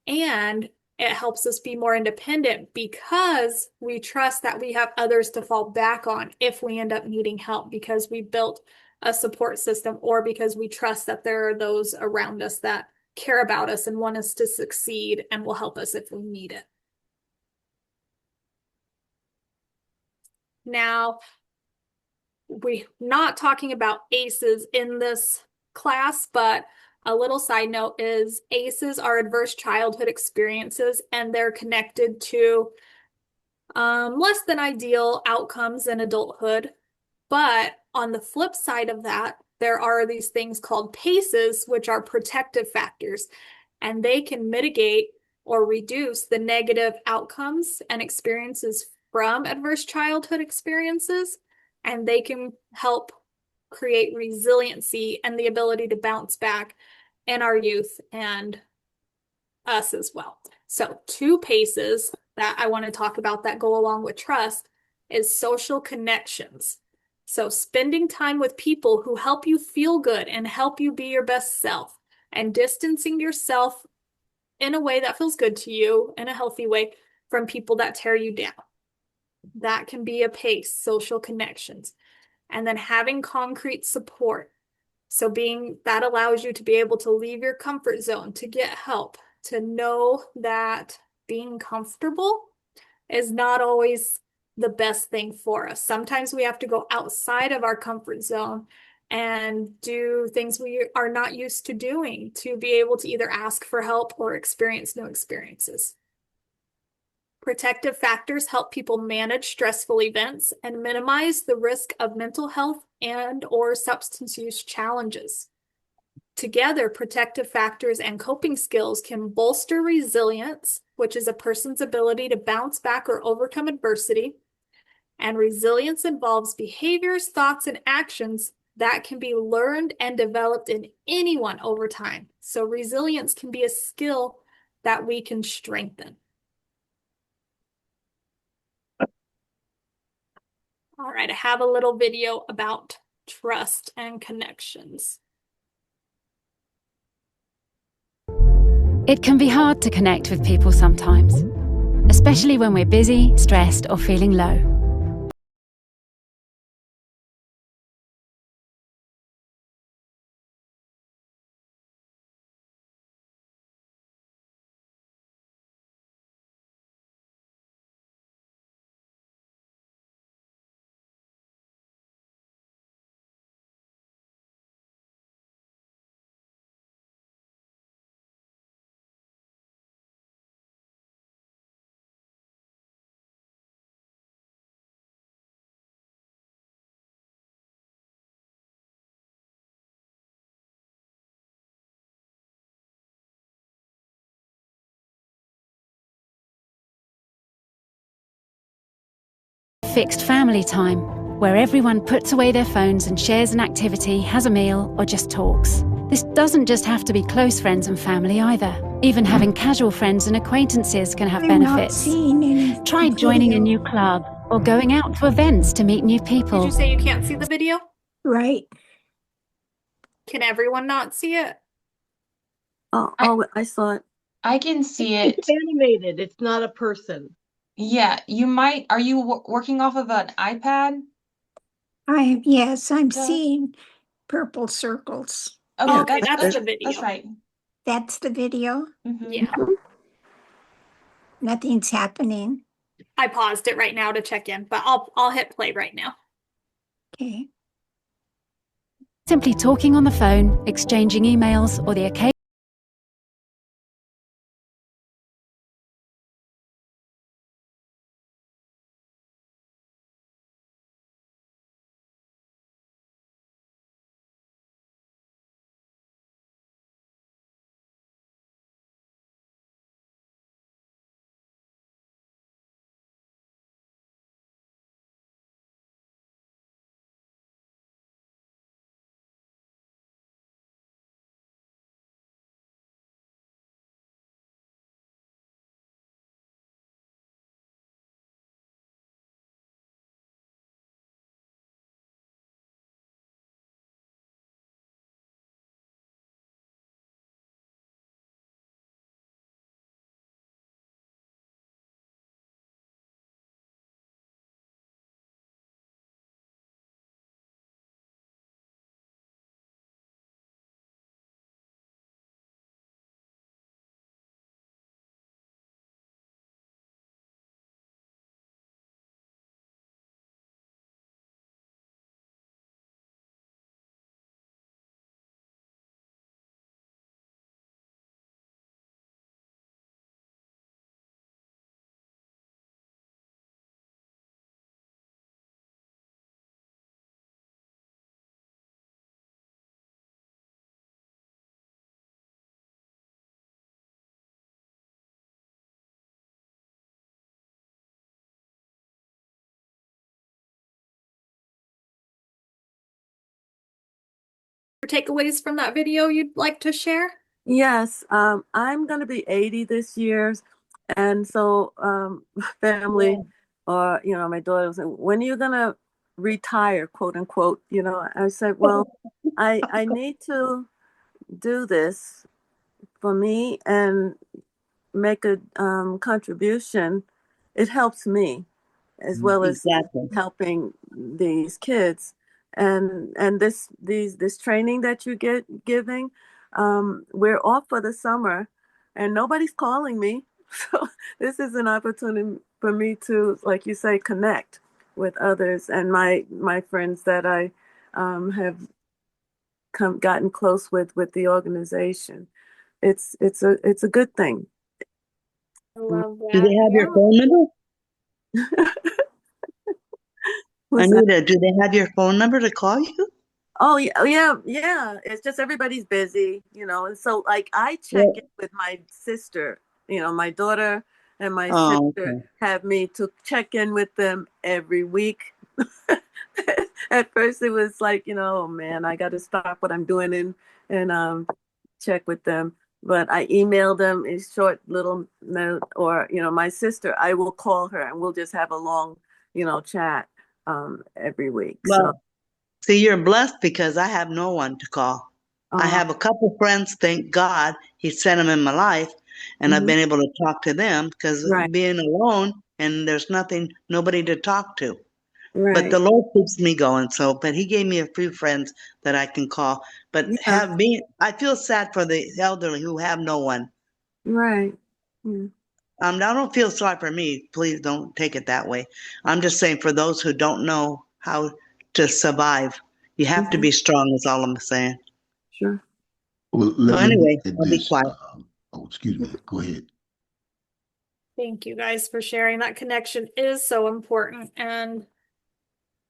S4: And it helps us be more independent because we trust that we have others to fall back on if we end up needing help, because we built a support system, or because we trust that there are those around us that care about us and want us to succeed and will help us if we need it. Now, we're not talking about ACEs in this class, but a little side note is ACEs are adverse childhood experiences, and they're connected to less than ideal outcomes in adulthood. But on the flip side of that, there are these things called PACEs, which are protective factors, and they can mitigate or reduce the negative outcomes and experiences from adverse childhood experiences, and they can help create resiliency and the ability to bounce back in our youth and us as well. So, two PACEs that I want to talk about that go along with trust is social connections. So, spending time with people who help you feel good and help you be your best self, and distancing yourself in a way that feels good to you, in a healthy way, from people that tear you down. That can be a PACE, social connections. And then having concrete support. So that allows you to be able to leave your comfort zone, to get help, to know that being comfortable is not always the best thing for us. Sometimes we have to go outside of our comfort zone and do things we are not used to doing to be able to either ask for help or experience new experiences. Protective factors help people manage stressful events and minimize the risk of mental health and or substance use challenges. Together, protective factors and coping skills can bolster resilience, which is a person's ability to bounce back or overcome adversity. And resilience involves behaviors, thoughts, and actions that can be learned and developed in anyone over time. So resilience can be a skill that we can strengthen. All right, I have a little video about trust and connections.
S21: It can be hard to connect with people sometimes, especially when we're busy, stressed, or feeling low. Fixed family time, where everyone puts away their phones and shares an activity, has a meal, or just talks. This doesn't just have to be close friends and family either. Even having casual friends and acquaintances can have benefits. Try joining a new club or going out to events to meet new people.
S4: Did you say you can't see the video?
S20: Right.
S4: Can everyone not see it?
S12: Oh, I saw it.
S1: I can see it.
S11: It's animated. It's not a person.
S1: Yeah, you might. Are you working off of an iPad?
S20: Yes, I'm
S1: Duh.
S20: seeing purple circles.
S1: Okay,
S4: that's the video.
S1: That's right.
S20: That's the video.
S4: Yeah.
S20: Nothing's happening.
S4: I paused it right now to check in, but I'll hit play right now.
S20: Okay.
S21: Simply talking on the phone, exchanging emails, or the occasional
S4: takeaways from that video you'd like to share?
S12: Yes, I'm going to be 80 this year. And so family or, my daughter was saying, when are you going to retire, quote unquote? I said, well, I need to do this for me and make a contribution. It helps me as well as
S3: Exactly.
S12: helping these kids. And this training that you get giving, we're off for the summer and nobody's calling me. So this is an opportunity for me to, like you say, connect with others and my friends that I have gotten close with the organization. It's a good thing.
S4: I love
S3: Do
S4: that.
S3: they have your
S4: Yeah.
S3: phone number?
S12: What's that?
S3: Anita, do they have your phone number to call you?
S12: Oh yeah. It's just everybody's busy, and so like I check
S3: Yeah.
S12: in with my sister, my daughter and my
S3: Oh,
S12: sister
S3: okay.
S12: have me to check in with them every week. At first it was like, oh man, I got to stop what I'm doing and check with them. But I emailed them a short little note, or my sister, I will call her and we'll just have a long, chat every week. So,
S3: Well, see, you're blessed because I have no one to call. I
S12: uh,
S3: have a couple friends, thank God he sent them in my life, and I've
S12: mhm,
S3: been able to talk to them because
S12: right,
S3: being alone and there's nobody to talk to. But
S12: right,
S3: the Lord keeps me going. So, but He gave me a few friends that I can call. But
S12: yeah,
S3: I feel sad for the elderly who have no one.
S12: right, yeah,
S3: I don't feel sorry for me. Please don't take it that way. I'm just saying for those who don't know how to survive, you have to
S12: mhm,
S3: be strong. Is all I'm saying.
S12: sure.
S2: Well,
S3: So
S2: let me
S3: anyway,
S2: add
S3: I'll be
S2: this.
S3: quiet.
S2: Oh, excuse me. Go ahead.
S4: Thank you guys for sharing. That connection is so important, and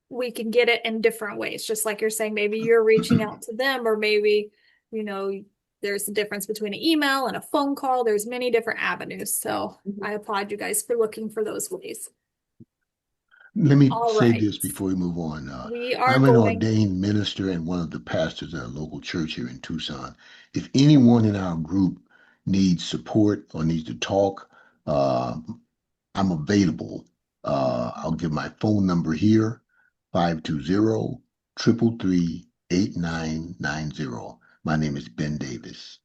S4: we can get it in different ways. Just like you're saying, maybe you're reaching out to them, or maybe, you know, there's a difference between an email and a phone call. There's many different avenues. So I applaud you guys for looking for those ways.
S2: Let me
S4: All
S2: say
S4: right.
S2: this before we move on.
S4: We are
S2: I'm an
S4: going.
S2: ordained minister and one of the pastors at a local church here in Tucson. If anyone in our group needs support or needs to talk, uh, I'm available. I'll give my phone number here, 520-333-8990. My name is Ben Davis.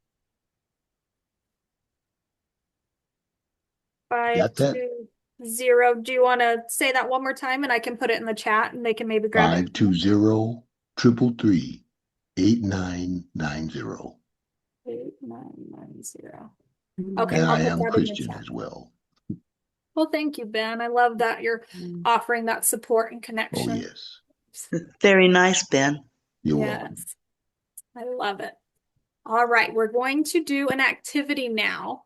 S2: Got that?
S4: 520. Do you want to say that one more time and I can put it in the chat and they can maybe grab it?
S2: 520-333-8990.
S4: 8990. Okay,
S2: And
S4: I'll
S2: I
S4: put
S2: am
S4: that in the
S2: Christian
S4: chat.
S2: as well.
S4: Well, thank you, Ben. I love that you're offering that support and
S2: Oh,
S4: connection.
S2: yes.
S3: Very nice, Ben.
S2: You're welcome.
S4: Yes, I love it. All right, we're going to do an activity now.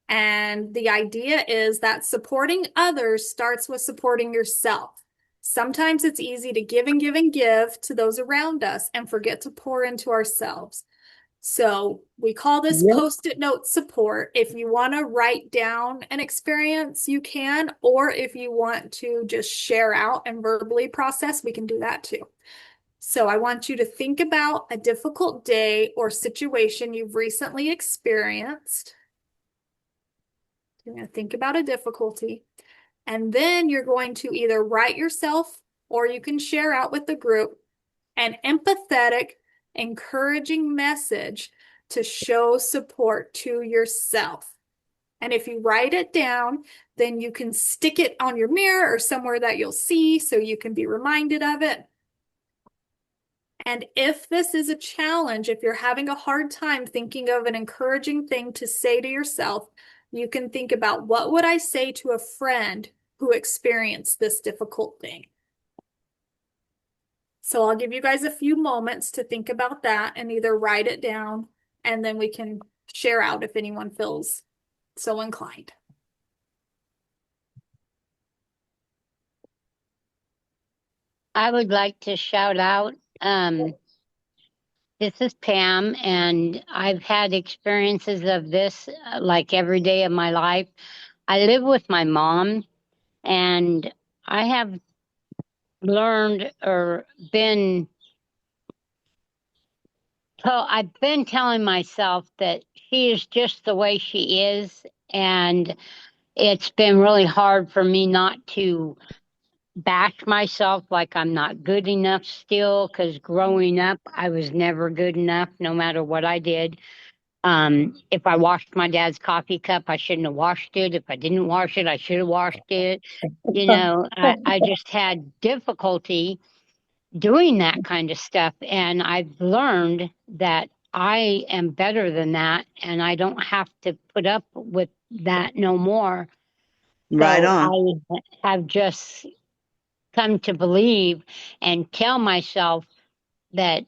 S4: And the idea is that supporting others starts with supporting yourself. Sometimes it's easy to give and give and give to those around us and forget to pour into ourselves. So we call this
S3: Yep.
S4: post-it note support. If you want to write down an experience, you can, or if you want to just share out and verbally process, we can do that too. So I want you to think about a difficult day or situation you've recently experienced. You're going to think about a difficulty, and then you're going to either write yourself or you can share out with the group an empathetic, encouraging message to show support to yourself. And if you write it down, then you can stick it on your mirror or somewhere that you'll see so you can be reminded of it. And if this is a challenge, if you're having a hard time thinking of an encouraging thing to say to yourself, you can think about, what would I say to a friend who experienced this difficult thing? So I'll give you guys a few moments to think about that and either write it down, and then we can share out if anyone feels so inclined.
S8: I would like to shout out. This is Pam, and I've had experiences of this like every day of my life. I live with my mom, and I have learned or been So I've been telling myself that she is just the way she is. And it's been really hard for me not to bash myself like I'm not good enough still, because growing up, I was never good enough no matter what I did. If I washed my dad's coffee cup, I shouldn't have washed it. If I didn't wash it, I should have washed it. You know, I just had difficulty doing that kind of stuff. And I've learned that I am better than that, and I don't have to put up with that no more.
S3: Right
S8: So
S3: on.
S8: I have just come to believe and tell myself that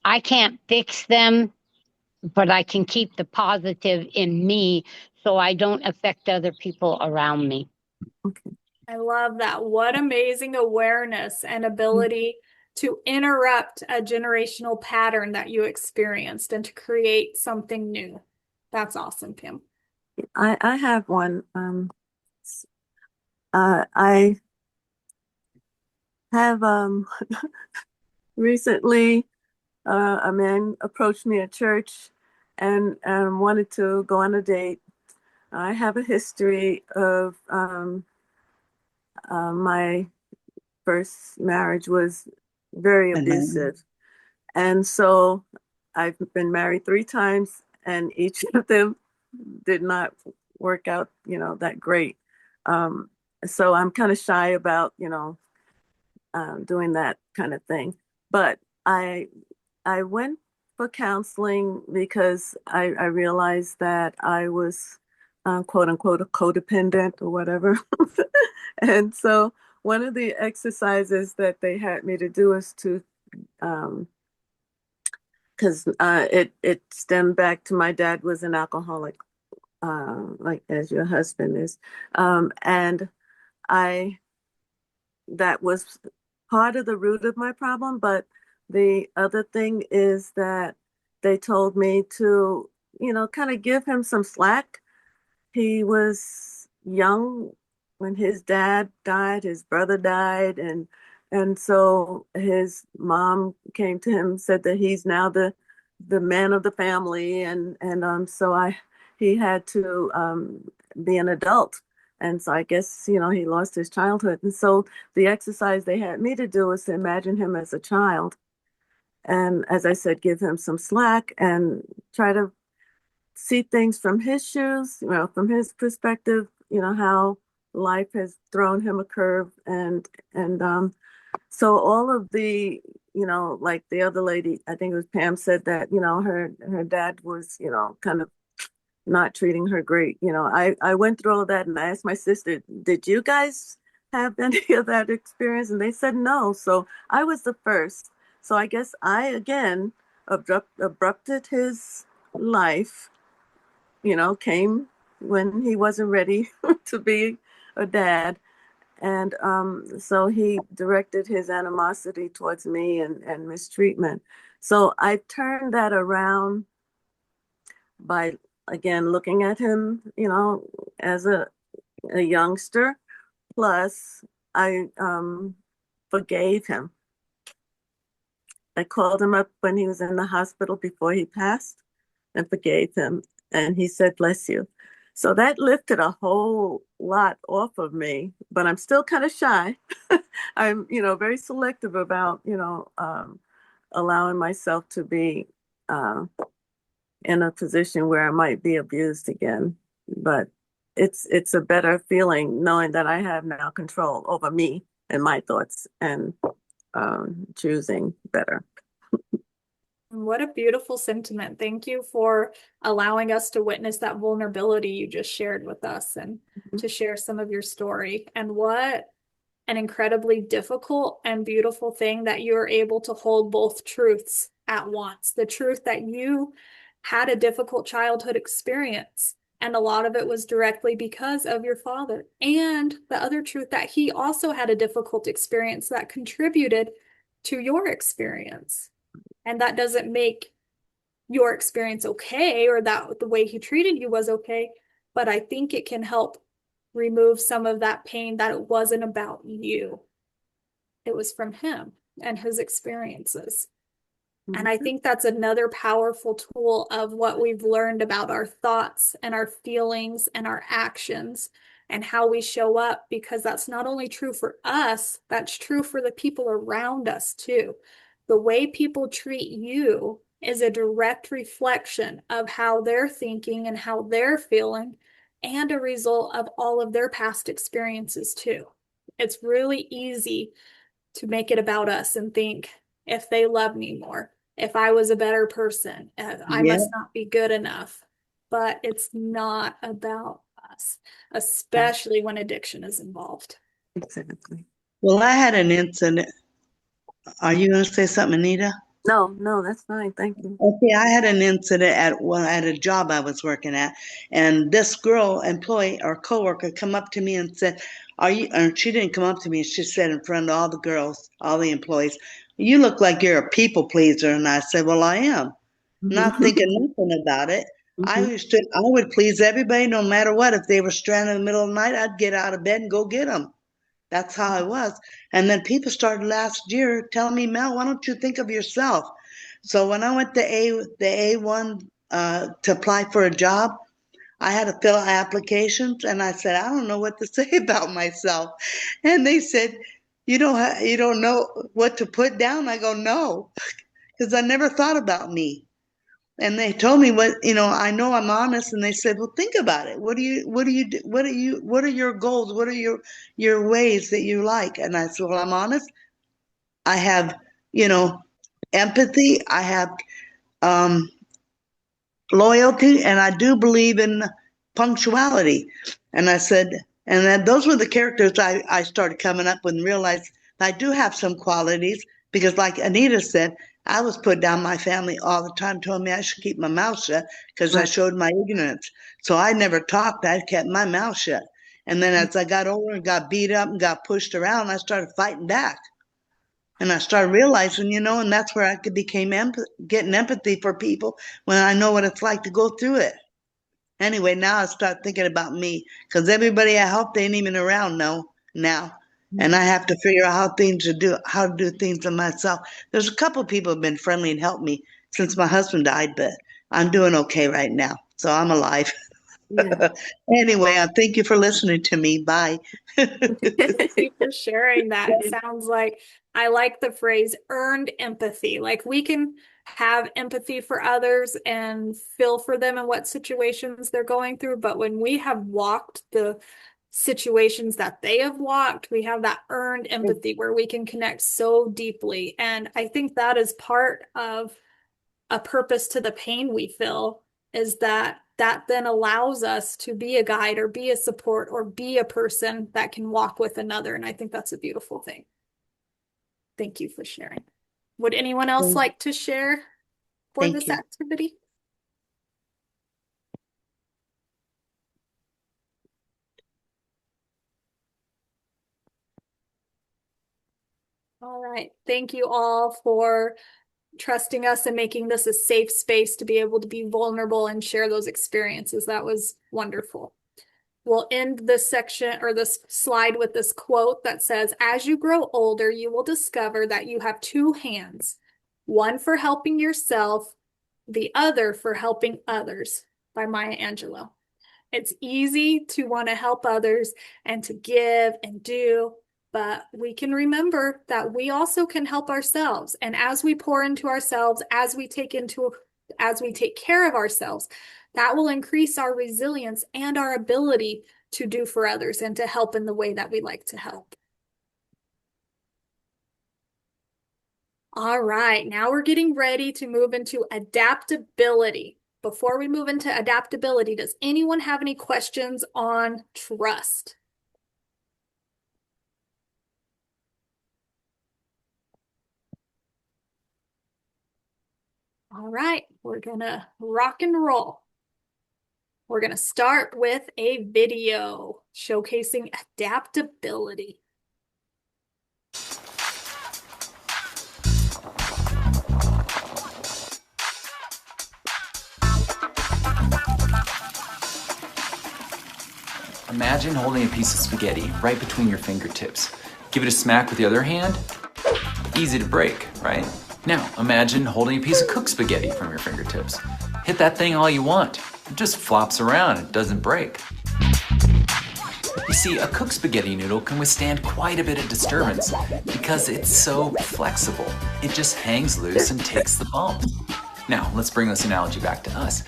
S8: I can't fix them, but I can keep the positive in me so I don't affect other people around me.
S4: I love that. What amazing awareness and ability to interrupt a generational pattern that you experienced and to create something new. That's awesome, Kim.
S12: I have one. I have recently a man approached me at church and wanted to go on a date. I have a history of my first marriage was very abusive. And so I've been married 3 times, and each of them did not work out, that great. Um, so I'm kind of shy about, doing that kind of thing. But I went for counseling because I realized that I was quote unquote a codependent or whatever. And so one of the exercises that they had me to do is to because it stemmed back to my dad was an alcoholic, like as your husband is, and I that was part of the root of my problem. But the other thing is that they told me to, kind of give him some slack. He was young when his dad died, his brother died, and so his mom came to him and said that he's now the man of the family, and so he had to be an adult. And so I guess, he lost his childhood. And so the exercise they had me to do was to imagine him as a child. And as I said, give him some slack and try to see things from his shoes, from his perspective, how life has thrown him a curve. And so all of the, like the other lady, I think it was Pam, said that, her dad was, kind of not treating her great. I went through all that and I asked my sister, did you guys have any of that experience? And they said no. So I was the first. So I guess I, again, abrupted his life, came when he wasn't ready to be a dad. And so he directed his animosity towards me and mistreatment. So I turned that around by, again, looking at him, as a youngster. Plus, I forgave him. I called him up when he was in the hospital before he passed and forgave him. And he said, bless you. So that lifted a whole lot off of me, but I'm still kind of shy. I'm, very selective about, allowing myself to be in a position where I might be abused again. But it's a better feeling knowing that I have now control over me and my thoughts and choosing better.
S4: What a beautiful sentiment. Thank you for allowing us to witness that vulnerability you just shared with us and to share some of your story. And what an incredibly difficult and beautiful thing that you're able to hold both truths at once. The truth that you had a difficult childhood experience, and a lot of it was directly because of your father. And the other truth that he also had a difficult experience that contributed to your experience. And that doesn't make your experience okay, or that the way he treated you was okay, but I think it can help remove some of that pain that it wasn't about you. It was from him and his experiences. And I think that's another powerful tool of what we've learned about our thoughts and our feelings and our actions and how we show up, because that's not only true for us, that's true for the people around us too. The way people treat you is a direct reflection of how they're thinking and how they're feeling, and a result of all of their past experiences too. It's really easy to make it about us and think, if they love me more, if I was a better person, I
S3: Yeah.
S4: must not be good enough. But it's not about us, especially when addiction is involved.
S12: Exactly.
S3: Well, I had an incident. Are you going to say something, Anita?
S12: No, that's fine. Thank you.
S3: Okay, I had an incident at a job I was working at, and this girl, employee or coworker, come up to me and said, "Are you?" Or she didn't come up to me. She said in front of all the girls, all the employees, "You look like you're a people pleaser." And I said, "Well, I am." Not thinking nothing about it. I would please everybody no matter what. If they were stranded in the middle of the night, I'd get out of bed and go get them. That's how I was. And then people started last year telling me, "Mel, why don't you think of yourself?" So when I went to the A1 to apply for a job, I had to fill out applications, and I said, "I don't know what to say about myself." And they said, you don't know what to put down?" I go, "No," because I never thought about me. And they told me I know I'm honest, and they said, "Well, think about it. What are your goals? What are your ways that you like?" And I said, "Well, I'm honest. I have, empathy. I have um, loyalty, and I do believe in punctuality." And I said, and then those were the characters I started coming up with and realized I do have some qualities, because like Anita said, I was put down my family all the time, told me I should keep my mouth shut because I showed my ignorance. So I never talked. I kept my mouth shut. And then as I got older and got beat up and got pushed around, I started fighting back. And I started realizing, and that's where I became getting empathy for people when I know what it's like to go through it. Anyway, now I start thinking about me, because everybody I help, they ain't even around now. And I have to figure out how to do things to myself. There's a couple of people who have been friendly and helped me since my husband died, but I'm doing okay right now. So I'm alive.
S12: Yeah.
S3: Anyway, I thank you for listening to me. Bye.
S4: Thank you for sharing that. It sounds like, I like the phrase earned empathy. Like, we can have empathy for others and feel for them and what situations they're going through. But when we have walked the situations that they have walked, we have that earned empathy where we can connect so deeply. And I think that is part of a purpose to the pain we feel, is that then allows us to be a guide or be a support or be a person that can walk with another. And I think that's a beautiful thing. Thank you for sharing. Would anyone else like to share for this activity? All right. Thank you all for trusting us and making this a safe space to be able to be vulnerable and share those experiences. That was wonderful. We'll end this section or this slide with this quote that says, "As you grow older, you will discover that you have two hands, one for helping yourself, the other for helping others," by Maya Angelou. It's easy to want to help others and to give and do, but we can remember that we also can help ourselves. And as we pour into ourselves, as we take care of ourselves, that will increase our resilience and our ability to do for others and to help in the way that we like to help. All right, now we're getting ready to move into adaptability. Before we move into adaptability, does anyone have any questions on trust? All right, we're gonna rock and roll. We're gonna start with a video showcasing adaptability.
S5: Imagine holding a piece of spaghetti right between your fingertips. Give it a smack with the other hand. Easy to break, right? Now, imagine holding a piece of cooked spaghetti from your fingertips. Hit that thing all you want. It just flops around, it doesn't break. You see, a cooked spaghetti noodle can withstand quite a bit of disturbance because it's so flexible. It just hangs loose and takes the bump. Now, let's bring this analogy back to us.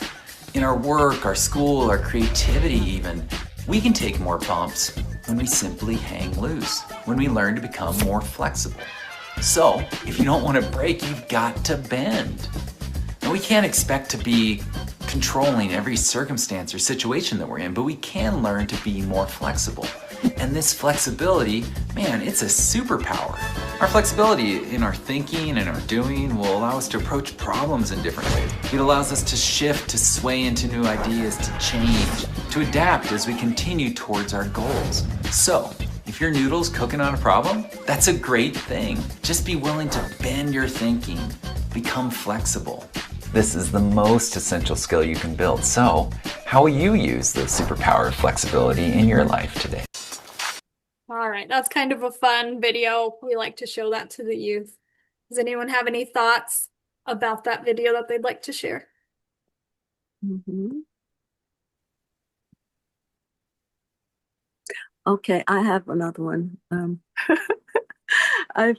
S5: In our work, our school, our creativity even, we can take more bumps when we simply hang loose, when we learn to become more flexible. So, if you don't want to break, you've got to bend. Now, we can't expect to be controlling every circumstance or situation that we're in, but we can learn to be more flexible. And this flexibility, man, it's a superpower. Our flexibility in our thinking and our doing will allow us to approach problems in different ways. It allows us to shift, to sway into new ideas, to change, to adapt as we continue towards our goals. So, if your noodle's cooking on a problem, that's a great thing. Just be willing to bend your thinking, become flexible. This is the most essential skill you can build. So, how will you use the superpower of flexibility in your life today?
S4: All right, that's kind of a fun video. We like to show that to the youth. Does anyone have any thoughts about that video that they'd like to share?
S12: Okay, I have another one. I've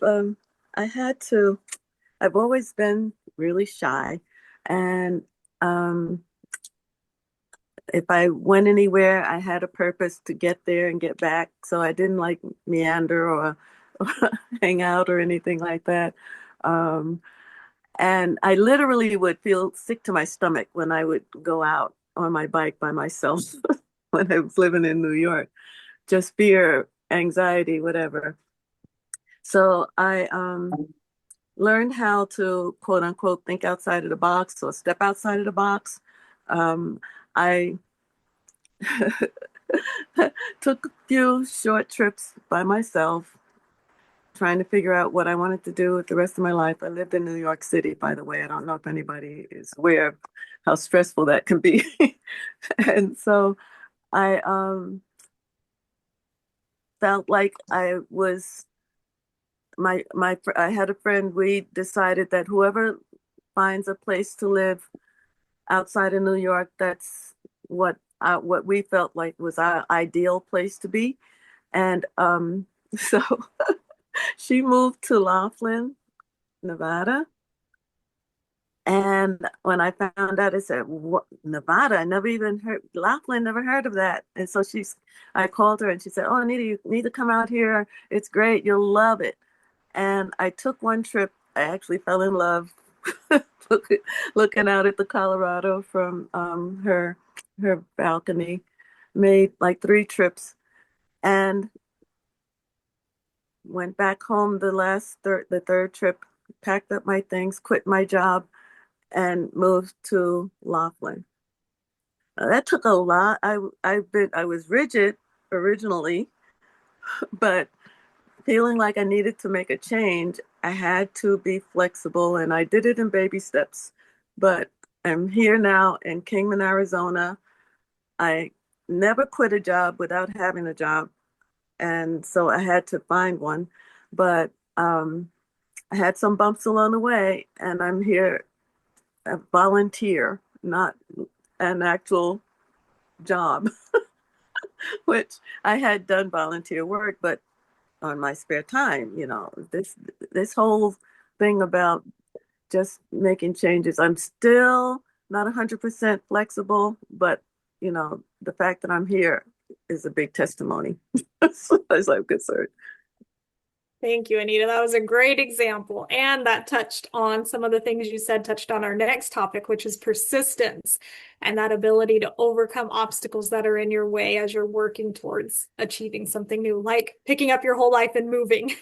S12: I had to. I've always been really shy, and if I went anywhere, I had a purpose to get there and get back. So I didn't like meander or hang out or anything like that. Um, and I literally would feel sick to my stomach when I would go out on my bike by myself when I was living in New York. Just fear, anxiety, whatever. So I learned how to quote unquote think outside of the box or step outside of the box. I took a few short trips by myself, trying to figure out what I wanted to do with the rest of my life. I lived in New York City, by the way. I don't know if anybody is aware of how stressful that can be. And so I felt like I was I had a friend. We decided that whoever finds a place to live outside of New York, that's what we felt like was our ideal place to be. And so she moved to Laughlin, Nevada. And when I found out, I said, "What, Nevada? I never even heard Laughlin, never heard of that." And so I called her and she said, "Oh, Anita, you need to come out here. It's great. You'll love it." And I took one trip. I actually fell in love looking out at the Colorado from her balcony. Made like 3 trips and went back home the third trip, packed up my things, quit my job, and moved to Laughlin. That took a lot. I was rigid originally, but feeling like I needed to make a change, I had to be flexible, and I did it in baby steps. But I'm here now in Kingman, Arizona. I never quit a job without having a job, and so I had to find one. But I had some bumps along the way, and I'm here a volunteer, not an actual job, which I had done volunteer work, but on my spare time, this whole thing about just making changes. I'm still not 100% flexible, but the fact that I'm here is a big testimony as far as I'm concerned.
S4: Thank you, Anita. That was a great example. And that touched on some of the things you said, touched on our next topic, which is persistence and that ability to overcome obstacles that are in your way as you're working towards achieving something new, like picking up your whole life and moving.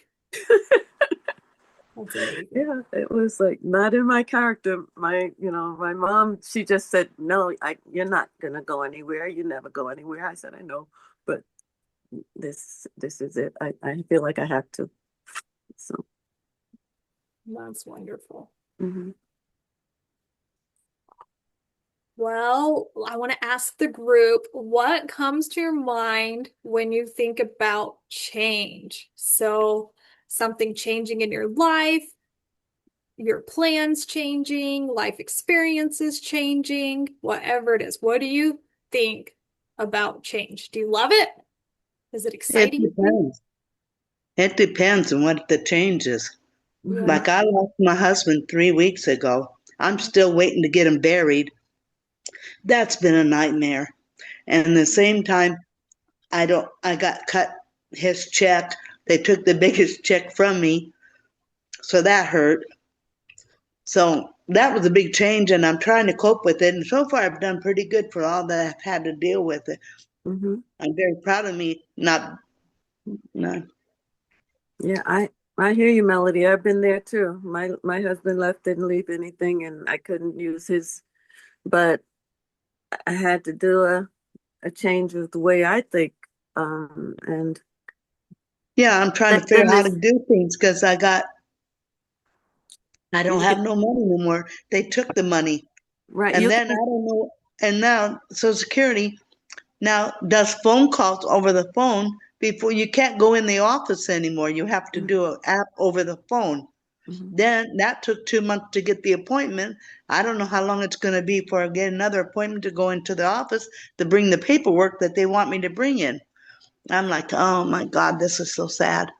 S4: That's amazing.
S12: Yeah, it was like not in my character. My mom, she just said, "No, you're not gonna go anywhere. You never go anywhere." I said, "I know, but this is it. I feel like I have to." So
S4: that's wonderful.
S12: Mm-hmm.
S4: Well, I want to ask the group, what comes to your mind when you think about change? So something changing in your life, your plans changing, life experiences changing, whatever it is. What do you think about change? Do you love it? Is it
S3: It
S4: exciting?
S3: depends. It depends on what the change is.
S4: Yeah.
S3: Like I lost my husband 3 weeks ago. I'm still waiting to get him buried. That's been a nightmare. And at the same time, I got cut his check. They took the biggest check from me. So that hurt. So that was a big change, and I'm trying to cope with it. And so far, I've done pretty good for all that I've had to deal with it.
S12: Mm-hmm.
S3: I'm very proud of me. Not.
S12: Yeah, I hear you, Melody. I've been there too. My husband left, didn't leave anything, and I couldn't use his. But I had to do a change of the way I think, and
S3: Yeah, I'm trying to
S12: thank
S3: figure out how to
S12: goodness.
S3: do things because I don't
S12: You
S3: have
S12: can,
S3: no money anymore. They took the money,
S12: right,
S3: and
S12: you
S3: then I
S12: can,
S3: don't know. And now Social Security now does phone calls over the phone before you can't go in the office anymore. You have to do an app over the phone.
S12: Mhm.
S3: Then that took 2 months to get the appointment. I don't know how long it's going to be before I get another appointment to go into the office to bring the paperwork that they want me to bring in. I'm like, oh my God, this is so sad.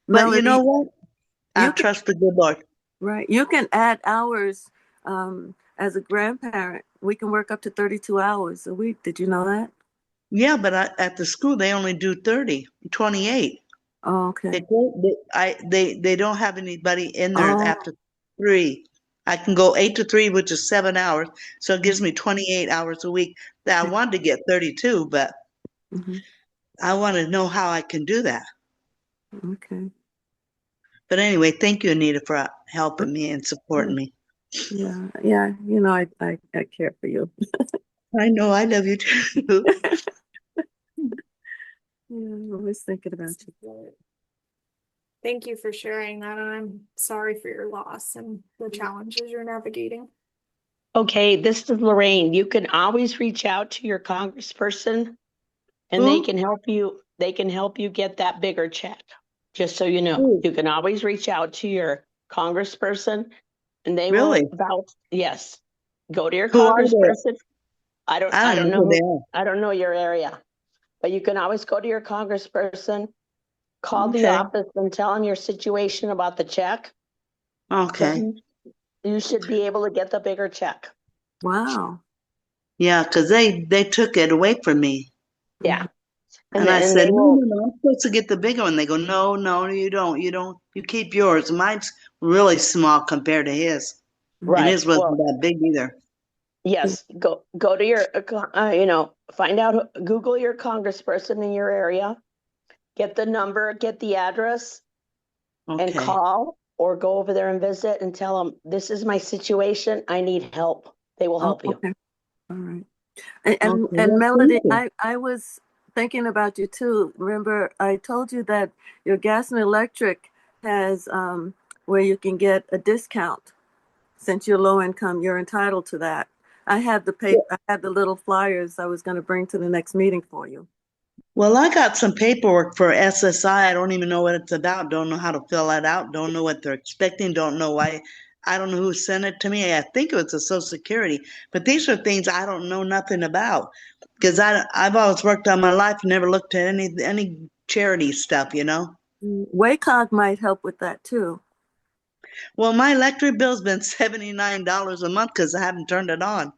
S3: But you know
S12: Melody,
S3: what? I
S12: you can,
S3: trust the good Lord.
S12: right, you can add hours as a grandparent. We can work up to 32 hours a week. Did you know that?
S3: Yeah, but at the school they only do 30, 28.
S12: Oh, okay.
S3: They don't have anybody in there
S12: Oh,
S3: after 3. I can go 8 to 3, which is 7 hours, so it gives me 28 hours a week. That I wanted to get 32, but
S12: mm-hmm.
S3: I want to know how I can do that.
S12: Okay.
S3: But anyway, thank you, Anita, for helping me and supporting me.
S12: Yeah, yeah. You know, I care for you.
S3: I know, I love you too.
S12: Yeah, I'm always thinking about you.
S4: Thank you for sharing that, and I'm sorry for your loss and the challenges you're navigating.
S9: Okay, this is Lorraine. You can always reach out to your congressperson and they can help you. They can help you get that bigger check. Just so you know, you can always reach out to your congressperson and they
S3: Really?
S9: will vouch. Yes. Go to your
S3: Who are they?
S9: congressperson. I don't
S3: know who they are.
S9: I don't know your area. But you can always go to your congressperson, call the
S3: Okay.
S9: office and tell them your situation about the check.
S3: Okay.
S9: You should be able to get the bigger check.
S12: Wow.
S3: Yeah, because they took it away from me.
S9: Yeah.
S3: And I said,
S9: they
S3: no,
S9: will,
S3: no, I'm supposed to get the bigger one. They go, no, no, you don't. You don't. You keep yours. Mine's really small compared to his. And his
S9: right.
S3: wasn't
S9: Well,
S3: that big either.
S9: yes, go to your, find out, Google your congressperson in your area, get the number, get the address, and
S3: Okay.
S9: call or go over there and visit and tell them, this is my situation. I need help. They will help you.
S12: Okay. All right. And
S3: Okay, well,
S12: Melody,
S3: thank you.
S12: I was thinking about you too. Remember, I told you that your gas and electric has where you can get a discount. Since you're low income, you're entitled to that. I had the paper, I had the little flyers I was going to bring to the next meeting for you.
S3: Well, I got some paperwork for SSI. I don't even know what it's about. Don't know how to fill that out. Don't know what they're expecting. Don't know why. I don't know who sent it to me. I think it was a Social Security. But these are things I don't know nothing about because I've always worked on my life and never looked at any charity stuff, you know.
S12: WACOG might help with that too.
S3: Well, my electric bill's been $79 a month because I haven't turned it on.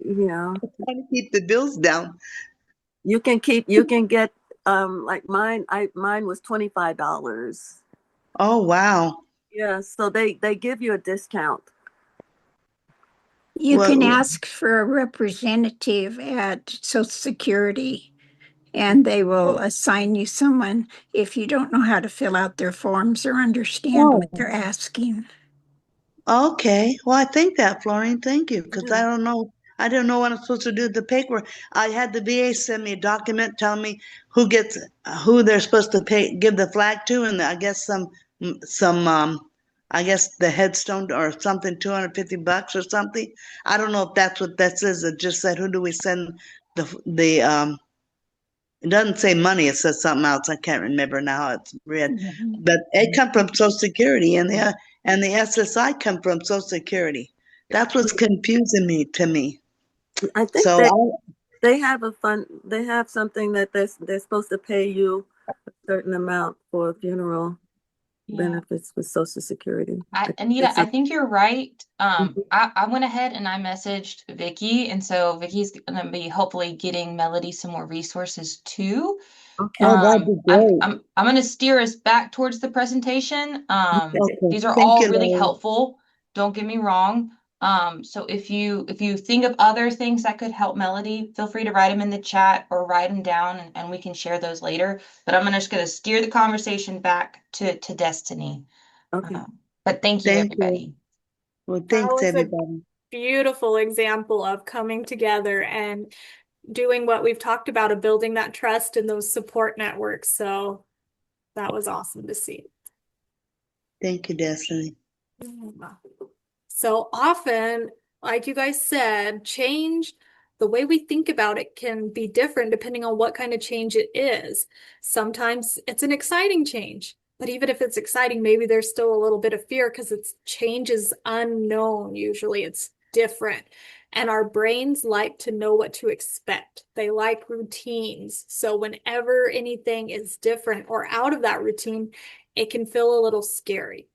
S12: Yeah.
S3: I'm trying to keep the bills down.
S12: You can get like mine was $25.
S3: Oh, wow.
S12: Yeah, so they give you a discount.
S20: You can ask for a representative at Social Security and they will assign you someone if you don't know how to fill out their forms or understand what they're asking.
S3: Okay. Well, I think that, Florine. Thank you, because I don't know. I don't know what I'm supposed to do with the paperwork. I had the VA send me a document telling me who they're supposed to give the flag to, and I guess I guess the headstone or something, $250 or something. I don't know if that's what that says. It just said, who do we send the it doesn't say money. It says something else. I can't remember now how it's read. But it comes from Social Security, and and the SSI come from Social Security. That's what's confusing to me.
S12: I think
S3: So
S12: they have a fund. They have something that they're supposed to pay you a certain amount for funeral benefits with Social Security.
S1: Anita, I think you're right. I went ahead and I messaged Vicky, and so Vicky's gonna be hopefully getting Melody some more resources too.
S3: Okay. Oh, that'd be great.
S1: I'm gonna steer us back towards the presentation.
S3: Okay.
S1: These are
S3: Thank
S1: all
S3: you,
S1: really
S3: Lori.
S1: helpful. Don't get me wrong. So if you think of other things that could help Melody, feel free to write them in the chat or write them down, and we can share those later. But I'm just gonna steer the conversation back to Destiny.
S12: Okay.
S1: But thank you, everybody.
S3: Well,
S4: That
S3: thanks,
S4: was a
S3: everybody.
S4: beautiful example of coming together and doing what we've talked about, of building that trust and those support networks. So that was awesome to see.
S3: Thank you, Destiny.
S4: So often, like you guys said, change, the way we think about it can be different depending on what kind of change it is. Sometimes it's an exciting change, but even if it's exciting, maybe there's still a little bit of fear because it's change is unknown. Usually it's different. And our brains like to know what to expect. They like routines. So whenever anything is different or out of that routine, it can feel a little scary.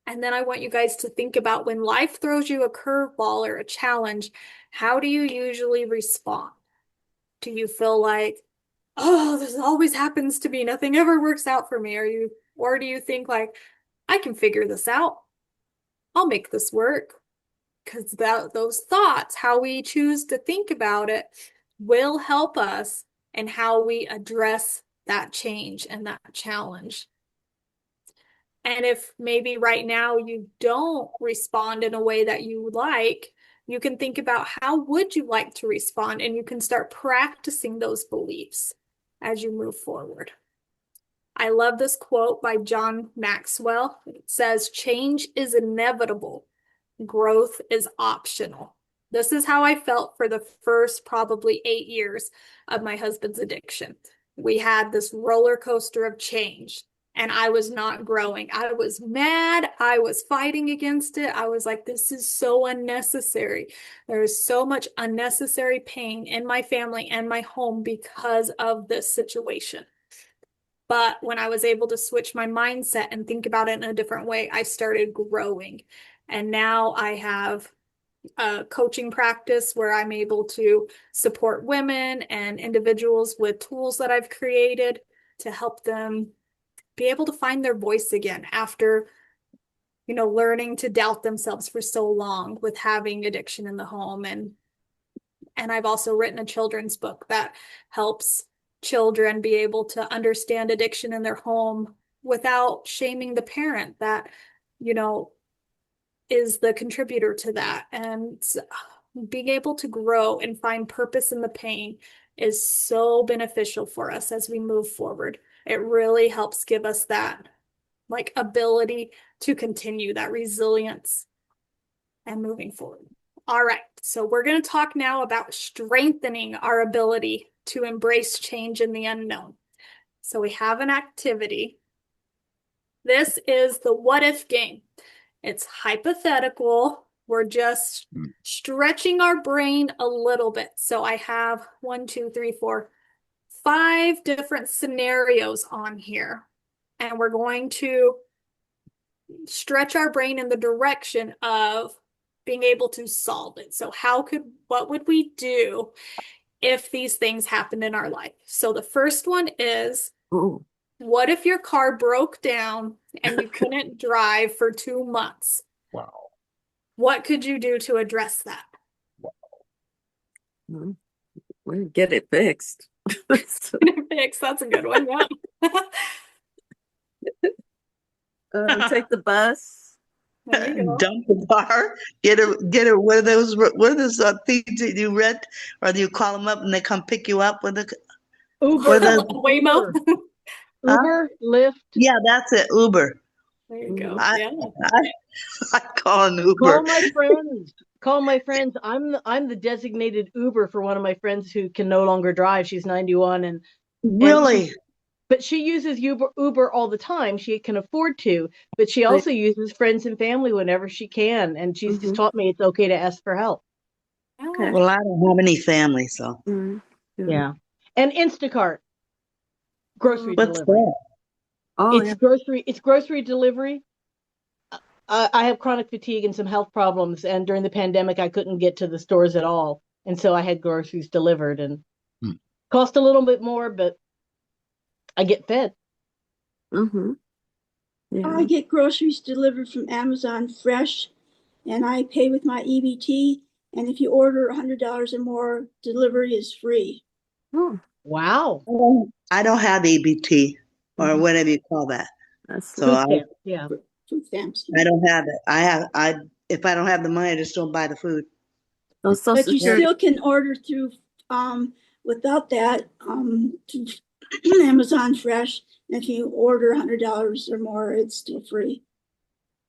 S4: And then I want you guys to think about when life throws you a curveball or a challenge, how do you usually respond? Do you feel like, oh, this always happens to me, nothing ever works out for me? Or do you think like, I can figure this out, I'll make this work? Because those thoughts, how we choose to think about it, will help us in how we address that change and that challenge. And if maybe right now you don't respond in a way that you would like, you can think about how would you like to respond, and you can start practicing those beliefs as you move forward. I love this quote by John Maxwell. It says, "Change is inevitable. Growth is optional." This is how I felt for the first probably 8 years of my husband's addiction. We had this roller coaster of change, and I was not growing. I was mad. I was fighting against it. I was like, this is so unnecessary. There is so much unnecessary pain in my family and my home because of this situation. But when I was able to switch my mindset and think about it in a different way, I started growing. And now I have a coaching practice where I'm able to support women and individuals with tools that I've created to help them be able to find their voice again after, learning to doubt themselves for so long with having addiction in the home. And I've also written a children's book that helps children be able to understand addiction in their home without shaming the parent that, is the contributor to that. And being able to grow and find purpose in the pain is so beneficial for us as we move forward. It really helps give us that ability to continue that resilience and moving forward. All right, so we're going to talk now about strengthening our ability to embrace change in the unknown. So we have an activity. This is the what if game. It's hypothetical. We're just stretching our brain a little bit. So I have 5 different scenarios on here. And we're going to stretch our brain in the direction of being able to solve it. So what would we do if these things happened in our life? So the first one is, what if your car broke down and you couldn't drive for 2 months?
S11: Wow.
S4: What could you do to address that?
S12: We'll get it fixed.
S4: That's a good one. Yeah.
S12: Take the bus.
S4: There you go.
S3: Dump the car. Get a one of those things that you rent, or you call them up and they come pick you up with a
S4: Uber, Waymo.
S9: Uber, Lyft.
S3: Yeah, that's it. Uber.
S4: There you go.
S3: I call an Uber.
S9: Call my friends. Call my friends. I'm the designated Uber for one of my friends who can no longer drive. She's 91 and
S3: really.
S10: but she uses Uber all the time. She can afford to, but she also uses friends and family whenever she can. And she's just taught me it's okay to ask for help.
S3: Okay. Well, I don't have any family, so.
S10: Yeah. And Instacart, grocery
S3: What's
S10: delivery.
S3: that?
S12: Oh,
S10: It's grocery delivery. I have chronic fatigue and some health problems, and during the pandemic, I couldn't get to the stores at all, and so I had groceries delivered, and cost a little bit more, but I get fed.
S7: I get groceries delivered from Amazon Fresh, and I pay with my EBT. And if you order $100 or more, delivery is free.
S10: Wow.
S3: I don't have EBT or whatever you call that. So
S7: Food stamps.
S3: I don't have it. If I don't have the money, I just don't buy the food.
S7: But you still can order through without that to Amazon Fresh. And if you order $100 or more, it's still free.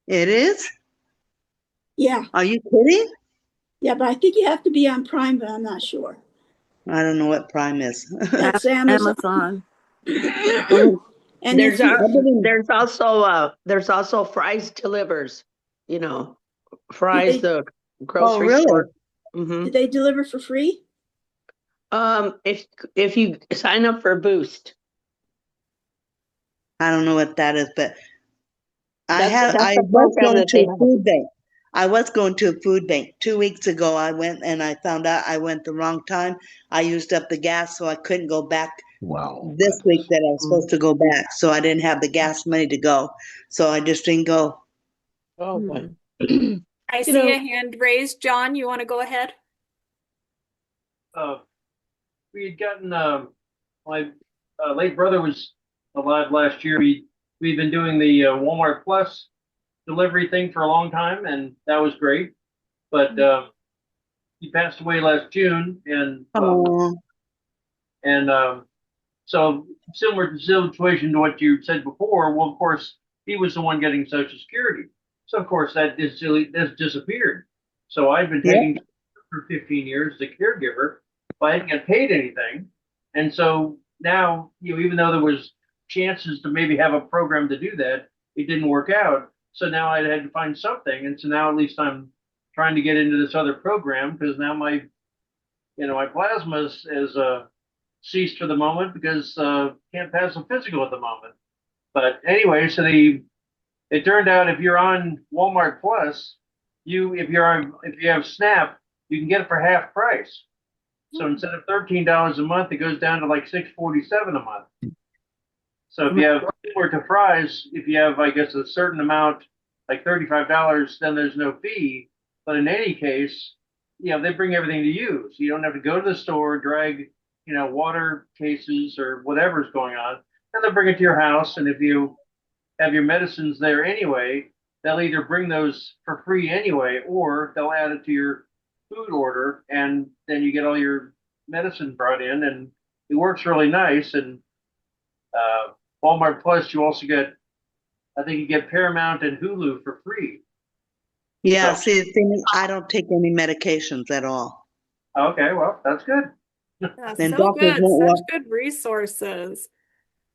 S3: It is?
S7: Yeah.
S3: Are you kidding?
S7: Yeah, but I think you have to be on Prime, but I'm not sure.
S3: I don't know what Prime is.
S7: That's Amazon.
S9: And there's also Fry's delivers, Fry's the grocery store.
S7: Do they deliver for free?
S9: If you sign up for a Boost.
S3: I don't know what that is, but I
S9: the
S3: was
S9: program
S3: going
S9: that
S3: to
S9: they
S3: a
S9: have.
S3: food bank. I was going to a food bank 2 weeks ago. I went and I found out I went the wrong time. I used up the gas, so I couldn't go back.
S2: Wow.
S3: This week that I was supposed to go back, so I didn't have the gas money to go, so I just didn't go.
S10: Oh, boy.
S4: I see a hand raised. John, you want to go ahead?
S13: We had gotten my late brother was alive last year. We'd been doing the Walmart Plus delivery thing for a long time, and that was great. But he passed away last June, and so similar situation to what you said before. Well, of course, he was the one getting Social Security, so of course that disappeared. So I've been taking for 15 years as a caregiver, but I didn't get paid anything, and so now even though there was chances to maybe have a program to do that, it didn't work out. So now I had to find something, and so now at least I'm trying to get into this other program because now my plasma is ceased for the moment because can't pass a physical at the moment. But anyway, so it turned out if you're on Walmart Plus, if you have Snap, you can get it for half price. So instead of $13 a month, it goes down to like $6.47 a month. So if you have similar to Fry's, if you have I guess a certain amount, like $35, then there's no fee. But in any case, they bring everything to you, so you don't have to go to the store, drag water cases or whatever's going on, and they'll bring it to your house. And if you have your medicines there anyway, they'll either bring those for free anyway, or they'll add it to your food order, and then you get all your medicine brought in, and it works really nice. And Walmart Plus, you also get, I think you get Paramount and Hulu for free.
S3: Yeah, see, the thing is, I don't take any medications at all.
S13: Okay, well, that's good.
S4: That's
S3: And
S4: so
S3: doctors
S4: good.
S3: won't
S4: Such good resources.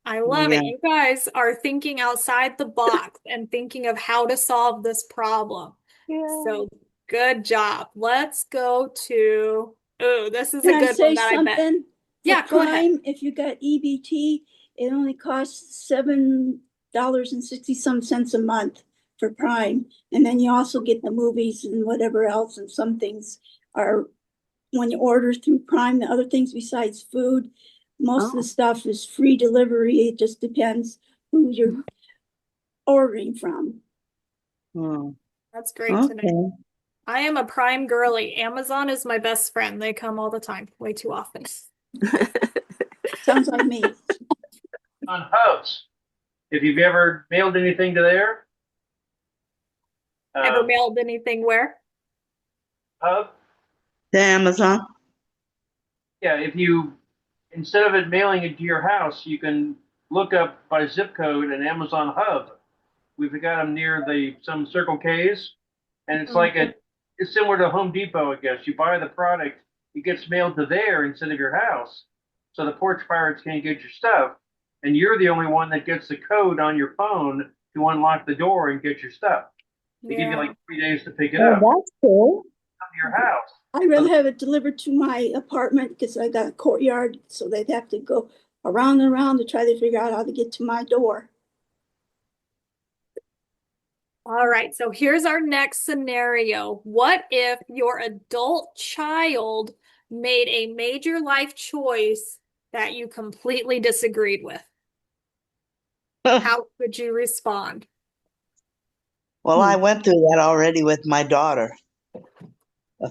S4: I love
S3: Yeah.
S4: it. You guys are thinking outside the box and thinking of how to solve this problem. So good job. Let's go to, this is
S7: Can
S4: a
S7: I
S4: good
S7: say
S4: one that I bet.
S7: something?
S4: Yeah,
S7: For
S4: go ahead.
S7: Prime, if you got EBT, it only costs $7.60 a month for Prime. And then you also get the movies and whatever else. And some things are, when you order through Prime, the other things besides food, most of the stuff is free delivery. It just depends who you're ordering from.
S4: That's great to know. I am a Prime girly. Amazon is my best friend. They come all the time, way too often.
S7: Sounds like me.
S13: On Hubs, if you've ever mailed anything to there.
S4: Ever mailed anything where?
S13: Hub?
S3: To Amazon.
S13: Yeah, if you, instead of it mailing it to your house, you can look up by zip code an Amazon Hub. We've got them near some Circle K's, and it's it's similar to Home Depot, I guess. You buy the product, it gets mailed to there instead of your house. So the porch pirates can't get your stuff. and you're the only one that gets the code on your phone to unlock the door and get your stuff. They give you like 3 days to pick it up.
S3: that's cool.
S13: Come to your house.
S7: I'd rather have it delivered to my apartment because I got a courtyard, so they'd have to go around and around to try to figure out how to get to my door.
S4: All right, so here's our next scenario. What if your adult child made a major life choice that you completely disagreed with? How would you respond?
S3: Well, I went through that already with my daughter.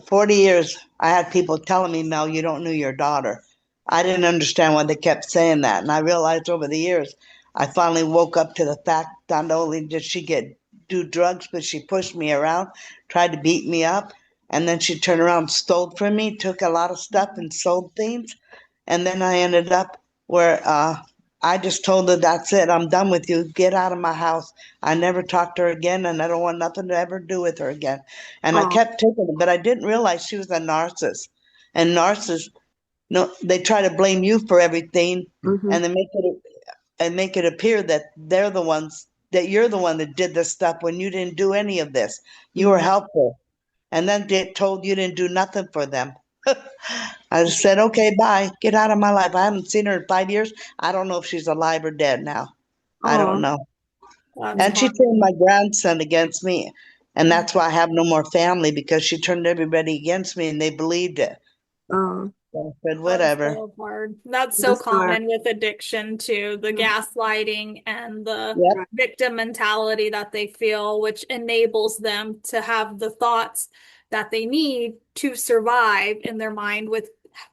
S3: 40 years, I had people telling me, Mel, you don't know your daughter. I didn't understand why they kept saying that. And I realized over the years, I finally woke up to the fact not only did she do drugs, but she pushed me around, tried to beat me up. And then she turned around, stole from me, took a lot of stuff and sold things. And then I ended up where I just told her, that's it. I'm done with you. Get out of my house. I never talked to her again, and I don't want nothing to ever do with her again. And I kept taking it, but I didn't realize she was a narcissist. And narcissists, no, they try to blame you for everything, and they make it appear that they're the ones, that you're the one that did this stuff when you didn't do any of this. You were helpful. And then they told you didn't do nothing for them. I just said, okay, bye. Get out of my life. I haven't seen her in 5 years. I don't know if she's alive or dead now. I don't know. And she turned my grandson against me. And that's why I have no more family, because she turned everybody against me and they believed it. So I said, whatever.
S4: That's so hard. That's so common with addiction too, the gaslighting and the victim mentality that they feel, which enables them to have the thoughts that they need to survive in their mind with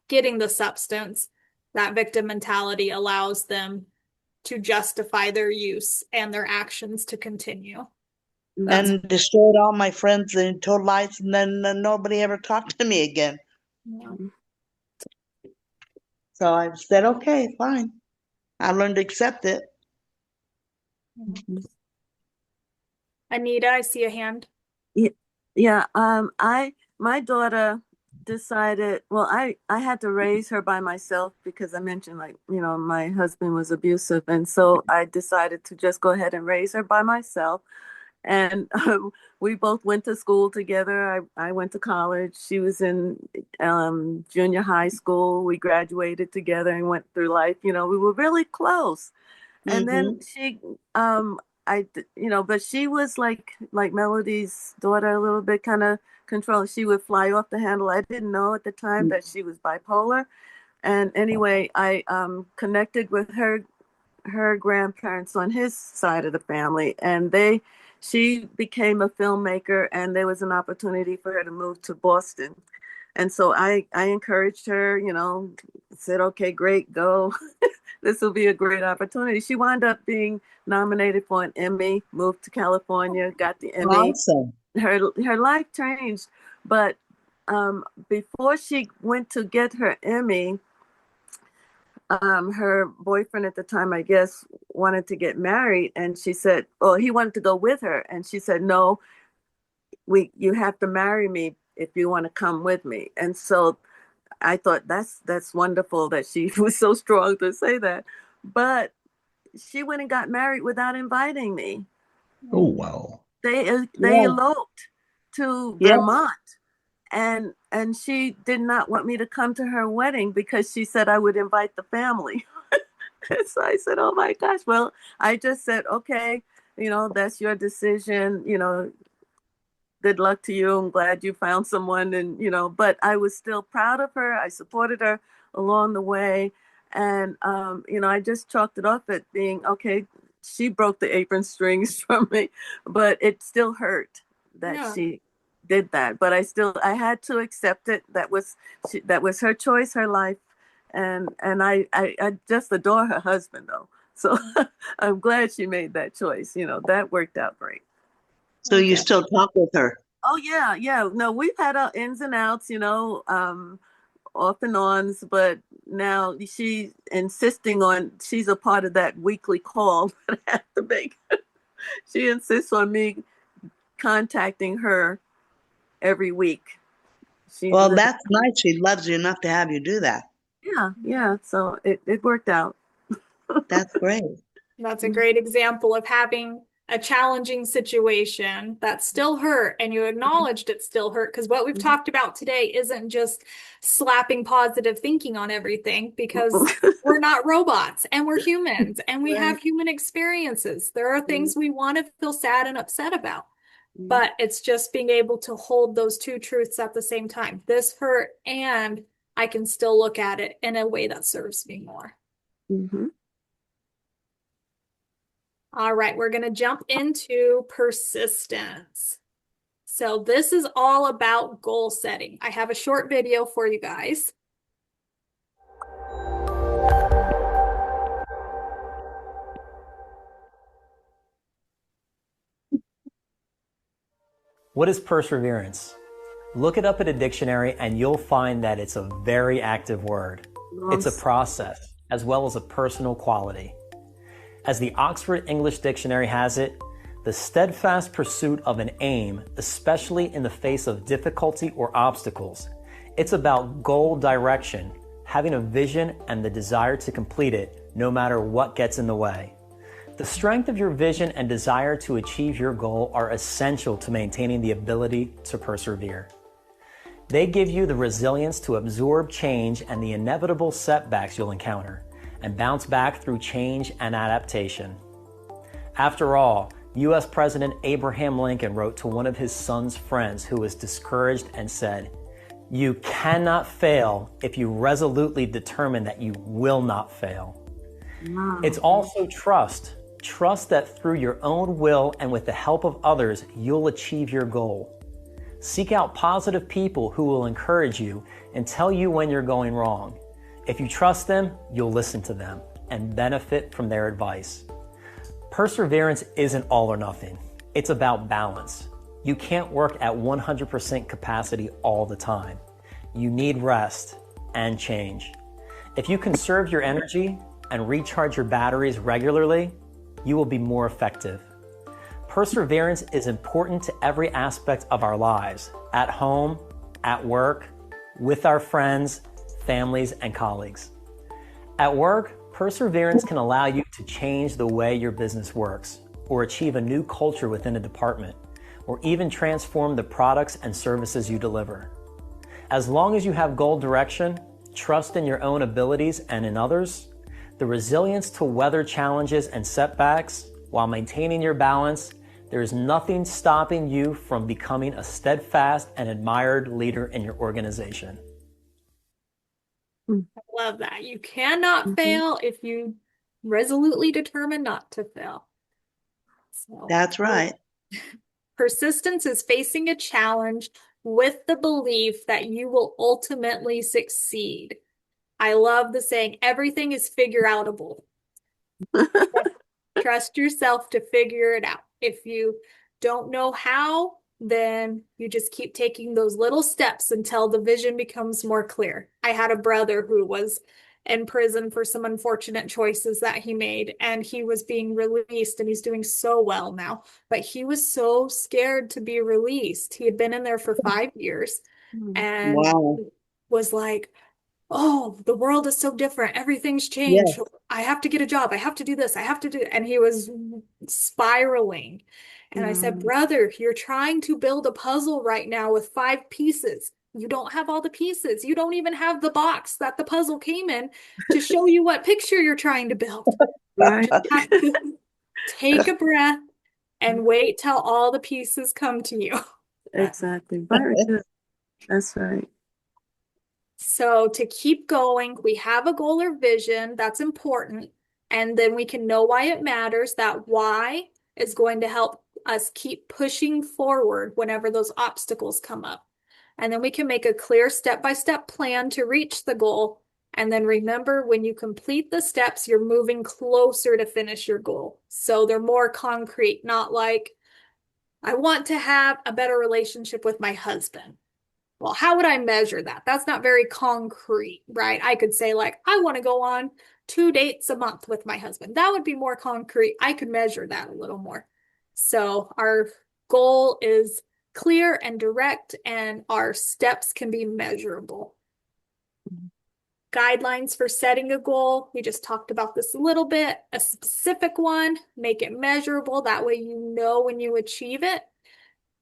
S4: getting the substance. That victim mentality allows them to justify their use and their actions to continue.
S3: And destroyed all my friends and told lies, and then nobody ever talked to me again. So I said, okay, fine. I learned to accept it.
S4: Anita, I see a hand.
S12: Yeah, my daughter decided, well, I had to raise her by myself because I mentioned, like, my husband was abusive, and so I decided to just go ahead and raise her by myself. And we both went to school together. I went to college. She was in junior high school. We graduated together and went through life. We were really close. And then she, but she was like Melody's daughter, a little bit kind of controlling. She would fly off the handle. I didn't know at the time that she was bipolar. And anyway, I connected with her grandparents on his side of the family, and she became a filmmaker, and there was an opportunity for her to move to Boston. And so I encouraged her, said, okay, great, go. This will be a great opportunity. She wound up being nominated for an Emmy, moved to California, got the Emmy.
S3: Awesome.
S12: Her life changed. But before she went to get her Emmy, her boyfriend at the time, I guess, wanted to get married, and she said, he wanted to go with her, and she said, no, you have to marry me if you want to come with me. And so I thought that's wonderful that she was so strong to say that. But she went and got married without inviting me.
S2: Oh, wow.
S12: They eloped to Vermont. And she did not want me to come to her wedding because she said I would invite the family. So I said, oh my gosh. Well, I just said, okay, that's your decision. Good luck to you. I'm glad you found someone. And, but I was still proud of her. I supported her along the way. And, I just chalked it off at being, okay, she broke the apron strings from me, but it still hurt that she did that. But I had to accept it. That was her choice, her life. And I just adore her husband, though. So I'm glad she made that choice. That worked out great.
S3: So you still talk with her?
S12: Oh, yeah. No, we've had our ins and outs, off and ons, but now she's insisting on, she's a part of that weekly call that I have to make. She insists on me contacting her every week.
S3: Well, that's nice. She loves you enough to have you do that.
S12: Yeah. So it worked out.
S3: That's great.
S4: That's a great example of having a challenging situation that still hurt and you acknowledged it still hurt. Because what we've talked about today isn't just slapping positive thinking on everything, because we're not robots and we're humans and we have human experiences. There are things we want to feel sad and upset about, but it's just being able to hold those two truths at the same time. This hurt, and I can still look at it in a way that serves me more. All right, we're going to jump into persistence. So this is all about goal setting. I have a short video for you guys.
S14: What is perseverance? Look it up in a dictionary and you'll find that it's a very active word. It's a process as well as a personal quality. As the Oxford English Dictionary has it, the steadfast pursuit of an aim, especially in the face of difficulty or obstacles. It's about goal direction, having a vision and the desire to complete it, no matter what gets in the way. The strength of your vision and desire to achieve your goal are essential to maintaining the ability to persevere. They give you the resilience to absorb change and the inevitable setbacks you'll encounter, and bounce back through change and adaptation. After all, U.S. President Abraham Lincoln wrote to one of his son's friends who was discouraged and said, "You cannot fail if you resolutely determine that you will not fail." It's also trust. Trust that through your own will and with the help of others, you'll achieve your goal. Seek out positive people who will encourage you and tell you when you're going wrong. If you trust them, you'll listen to them and benefit from their advice. Perseverance isn't all or nothing. It's about balance. You can't work at 100% capacity all the time. You need rest and change. If you conserve your energy and recharge your batteries regularly, you will be more effective. Perseverance is important to every aspect of our lives, at home, at work, with our friends, families, and colleagues. At work, perseverance can allow you to change the way your business works, or achieve a new culture within a department, or even transform the products and services you deliver. As long as you have goal direction, trust in your own abilities and in others, the resilience to weather challenges and setbacks, while maintaining your balance, there is nothing stopping you from becoming a steadfast and admired leader in your organization.
S4: I love that. You cannot fail if you resolutely determine not to fail. So,
S3: that's right.
S4: Persistence is facing a challenge with the belief that you will ultimately succeed. I love the saying, everything is figure outable. Trust yourself to figure it out. If you don't know how, then you just keep taking those little steps until the vision becomes more clear. I had a brother who was in prison for some unfortunate choices that he made, and he was being released, and he's doing so well now, but he was so scared to be released. He had been in there for 5 years and was like, oh, the world is so different. Everything's changed.
S3: Yes.
S4: I have to get a job. I have to do this. I have to do, and he was spiraling. And I said, brother, you're trying to build a puzzle right now with 5 pieces. You don't have all the pieces. You don't even have the box that the puzzle came in to show you what picture you're trying to build. You just have to take a breath and wait till all the pieces come to you.
S12: Exactly. Very good. That's right.
S4: So to keep going, we have a goal or vision. That's important. And then we can know why it matters. That why is going to help us keep pushing forward whenever those obstacles come up. And then we can make a clear step-by-step plan to reach the goal. And then remember, when you complete the steps, you're moving closer to finish your goal. So they're more concrete, not like, I want to have a better relationship with my husband. Well, how would I measure that? That's not very concrete, right? I could say, like, I want to go on 2 dates a month with my husband. That would be more concrete. I could measure that a little more. So our goal is clear and direct, and our steps can be measurable. guidelines for setting a goal. We just talked about this a little bit. A specific one, make it measurable. That way you know when you achieve it,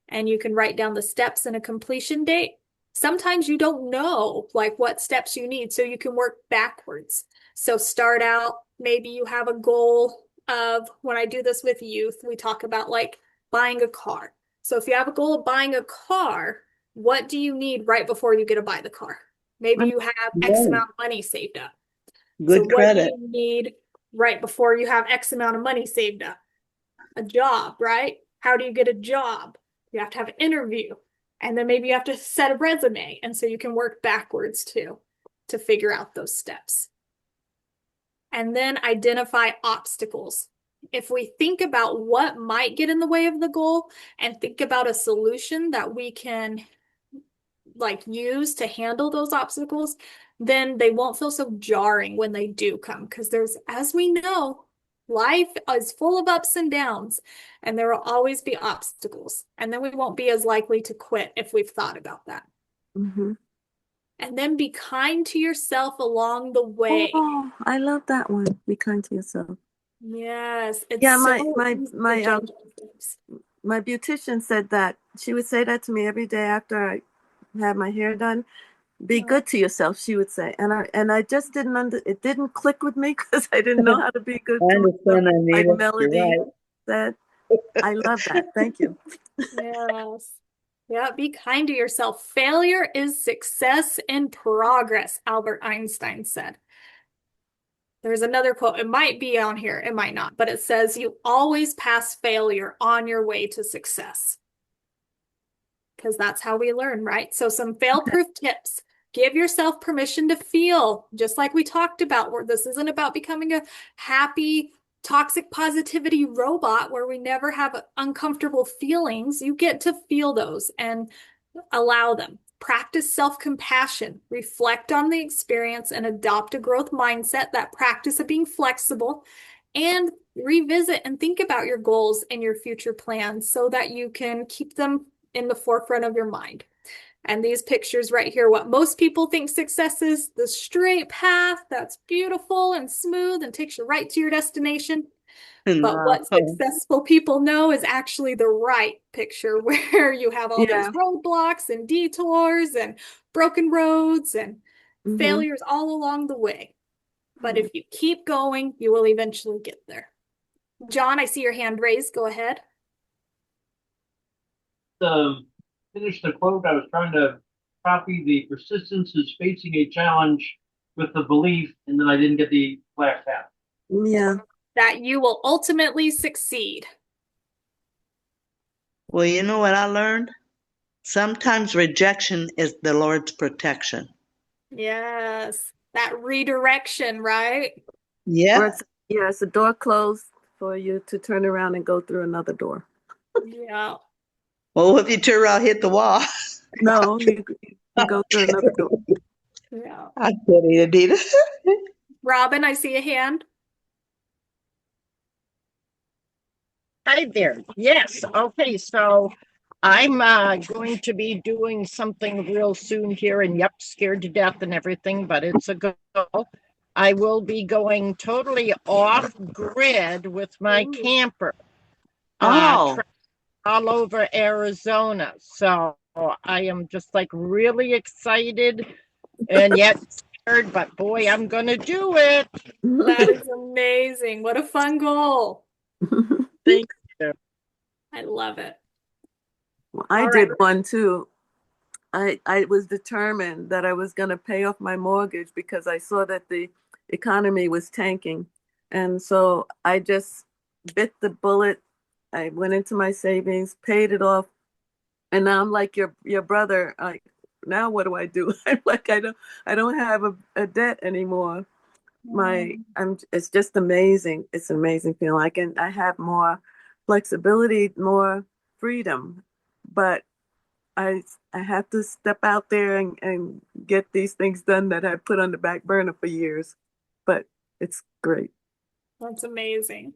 S4: and you can write down the steps and a completion date. Sometimes you don't know like what steps you need, so you can work backwards. So start out, maybe you have a goal of, when I do this with youth, we talk about like buying a car. So if you have a goal of buying a car, what do you need right before you get to buy the car? Maybe you have X amount of money saved up. So
S3: Good
S4: what do
S3: credit.
S4: you need right before you have X amount of money saved up? A job, right? How do you get a job? You have to have an interview. And then maybe you have to set a resume. And so you can work backwards too to figure out those steps. And then identify obstacles. If we think about what might get in the way of the goal and think about a solution that we can like use to handle those obstacles, then they won't feel so jarring when they do come. Because there's, as we know, life is full of ups and downs, and there will always be obstacles. And then we won't be as likely to quit if we've thought about that.
S12: Mm-hmm.
S4: And then be kind to yourself along the way.
S12: Oh, I love that one. Be kind to yourself.
S4: Yes, it's
S12: Yeah,
S4: so
S12: my beautician said that. She would say that to me every day after I had my hair done. Be good to yourself, she would say. And I just didn't it didn't click with me because I didn't know how to be good
S3: I
S12: to myself.
S3: understand,
S12: Like
S3: Anita.
S12: Melody
S3: You're
S12: said. I love that. Thank you.
S4: Yes. Yeah, be kind to yourself. Failure is success in progress, Albert Einstein said. There's another quote. It might be on here, it might not, but it says, you always pass failure on your way to success. Because that's how we learn, right? So some fail-proof tips. Give yourself permission to feel, just like we talked about, where this isn't about becoming a happy, toxic positivity robot where we never have uncomfortable feelings. You get to feel those and allow them. Practice self-compassion, reflect on the experience, and adopt a growth mindset, that practice of being flexible, and revisit and think about your goals and your future plans so that you can keep them in the forefront of your mind. And these pictures right here, what most people think success is, the straight path that's beautiful and smooth and takes you right to your destination. But what successful people know is actually the right picture, where you have all those roadblocks and detours and broken roads and failures all along the way. But if you keep going, you will eventually get there. John, I see your hand raised. Go ahead.
S13: Finish the quote. I was trying to copy the persistence is facing a challenge with the belief, and then I didn't get the last half.
S12: Yeah.
S4: That you will ultimately succeed.
S3: Well, you know what I learned? Sometimes rejection is the Lord's protection.
S4: Yes. That redirection, right?
S3: Yeah.
S12: It's a door closed for you to turn around and go through another door.
S4: Yeah.
S3: Well, if you turn around, hit the wall.
S12: No, you go through another door.
S4: Yeah.
S3: I get it, Anita.
S4: Robin, I see a hand.
S11: Hi there. Yes. Okay. So I'm going to be doing something real soon here, and yep, scared to death and everything, but it's a go. I will be going totally off grid with my camper.
S3: Oh.
S11: All over Arizona. So I am just like really excited and yet scared, but boy, I'm going to do it.
S4: That is amazing. What a fun goal.
S11: Thank you.
S4: I love it.
S12: Well, I did one too. I was determined that I was going to pay off my mortgage because I saw that the economy was tanking. And so I just bit the bullet. I went into my savings, paid it off. And now I'm like your brother. Like, now what do I do? I'm like, I don't have a debt anymore. It's just amazing. It's an amazing feeling. I have more flexibility, more freedom, but I have to step out there and get these things done that I've put on the back burner for years. But it's great.
S4: That's amazing.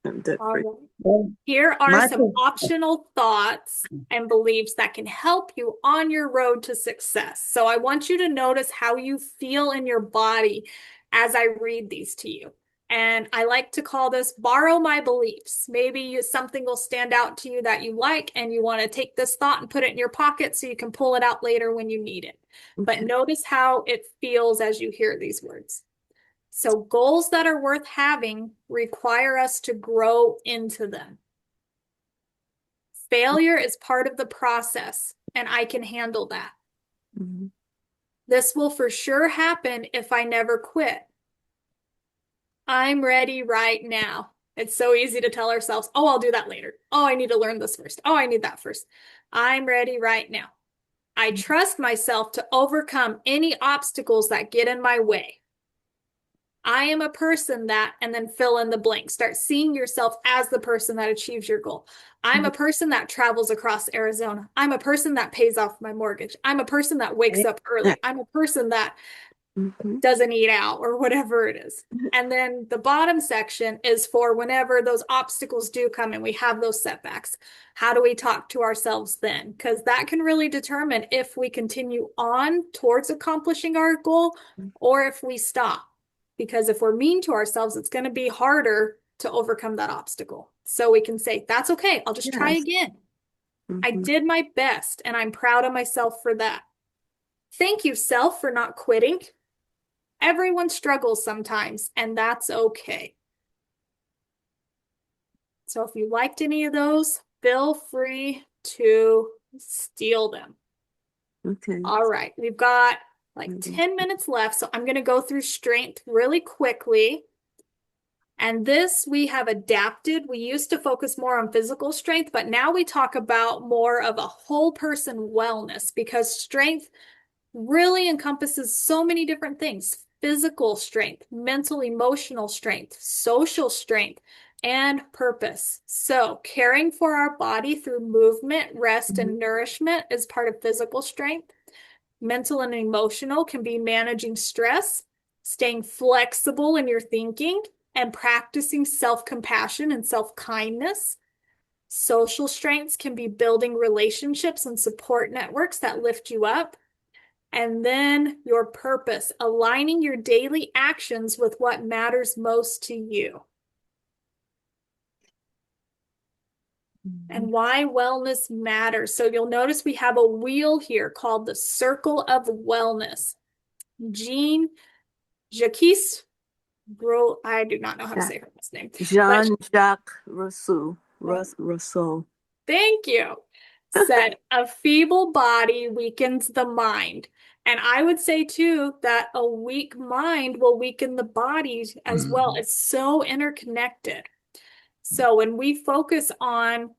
S12: I'm debt
S4: All
S12: free.
S4: right. Here are
S3: My
S4: some optional thoughts and beliefs that can help you on your road to success. So I want you to notice how you feel in your body as I read these to you. And I like to call this borrow my beliefs. Maybe something will stand out to you that you like, and you want to take this thought and put it in your pocket so you can pull it out later when you need it. But notice how it feels as you hear these words. So goals that are worth having require us to grow into them. Failure is part of the process, and I can handle that. This will for sure happen if I never quit. I'm ready right now. It's so easy to tell ourselves, oh, I'll do that later. Oh, I need to learn this first. Oh, I need that first. I'm ready right now. I trust myself to overcome any obstacles that get in my way. I am a person that, and then fill in the blank. Start seeing yourself as the person that achieves your goal. I'm a person that travels across Arizona. I'm a person that pays off my mortgage. I'm a person that wakes up early. I'm a person that doesn't eat out or whatever it is. And then the bottom section is for whenever those obstacles do come and we have those setbacks. How do we talk to ourselves then? Because that can really determine if we continue on towards accomplishing our goal or if we stop. Because if we're mean to ourselves, it's going to be harder to overcome that obstacle. So we can say, that's okay. I'll just try again. I did my best and I'm proud of myself for that. Thank you, self, for not quitting. Everyone struggles sometimes, and that's okay. So if you liked any of those, feel free to steal them.
S12: Okay.
S4: All right, we've got like 10 minutes left, so I'm going to go through strength really quickly. And this we have adapted. We used to focus more on physical strength, but now we talk about more of a whole person wellness because strength really encompasses so many different things: physical strength, mental, emotional strength, social strength, and purpose. So caring for our body through movement, rest, and nourishment is part of physical strength. Mental and emotional can be managing stress, staying flexible in your thinking, and practicing self-compassion and self-kindness. Social strengths can be building relationships and support networks that lift you up. And then your purpose, aligning your daily actions with what matters most to you. And why wellness matters. So you'll notice we have a wheel here called the Circle of Wellness. Jacques, I do not know how to say her last name.
S12: Jean-Jacques Rousseau.
S4: Thank you. Said a feeble body weakens the mind. And I would say too that a weak mind will weaken the body as well. It's so interconnected. So when we focus on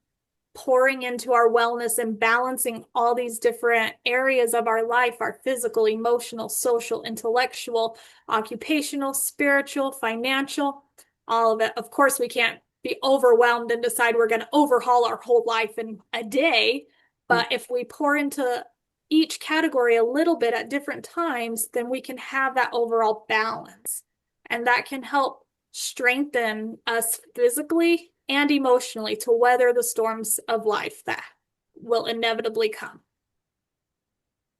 S4: pouring into our wellness and balancing all these different areas of our life, our physical, emotional, social, intellectual, occupational, spiritual, financial, all of it. Of course, we can't be overwhelmed and decide we're going to overhaul our whole life in a day. But if we pour into each category a little bit at different times, then we can have that overall balance. And that can help strengthen us physically and emotionally to weather the storms of life that will inevitably come.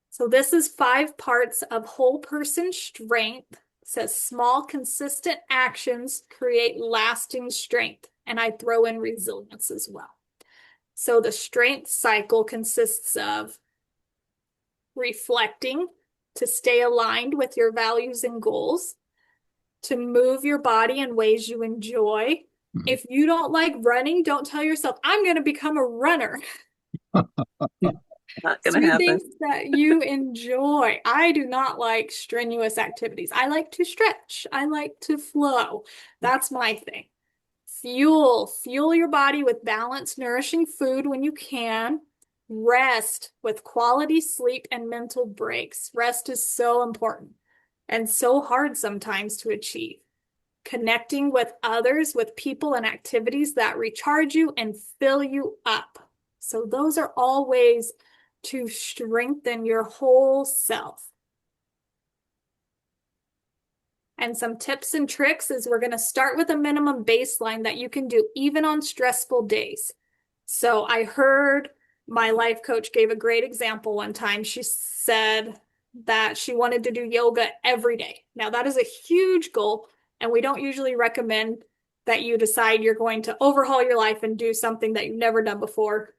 S4: So this is 5 parts of whole person strength. It says small, consistent actions create lasting strength. And I throw in resilience as well. So the strength cycle consists of reflecting to stay aligned with your values and goals, to move your body in ways you enjoy. If you don't like running, don't tell yourself, I'm going to become a runner.
S12: Not gonna
S4: Do
S12: happen.
S4: things that you enjoy. I do not like strenuous activities. I like to stretch. I like to flow. That's my thing. Fuel your body with balanced, nourishing food when you can. Rest with quality sleep and mental breaks. Rest is so important and so hard sometimes to achieve. Connecting with others, with people and activities that recharge you and fill you up. So those are all ways to strengthen your whole self. And some tips and tricks is we're going to start with a minimum baseline that you can do even on stressful days. So I heard my life coach gave a great example one time. She said that she wanted to do yoga every day. Now that is a huge goal, and we don't usually recommend that you decide you're going to overhaul your life and do something that you've never done before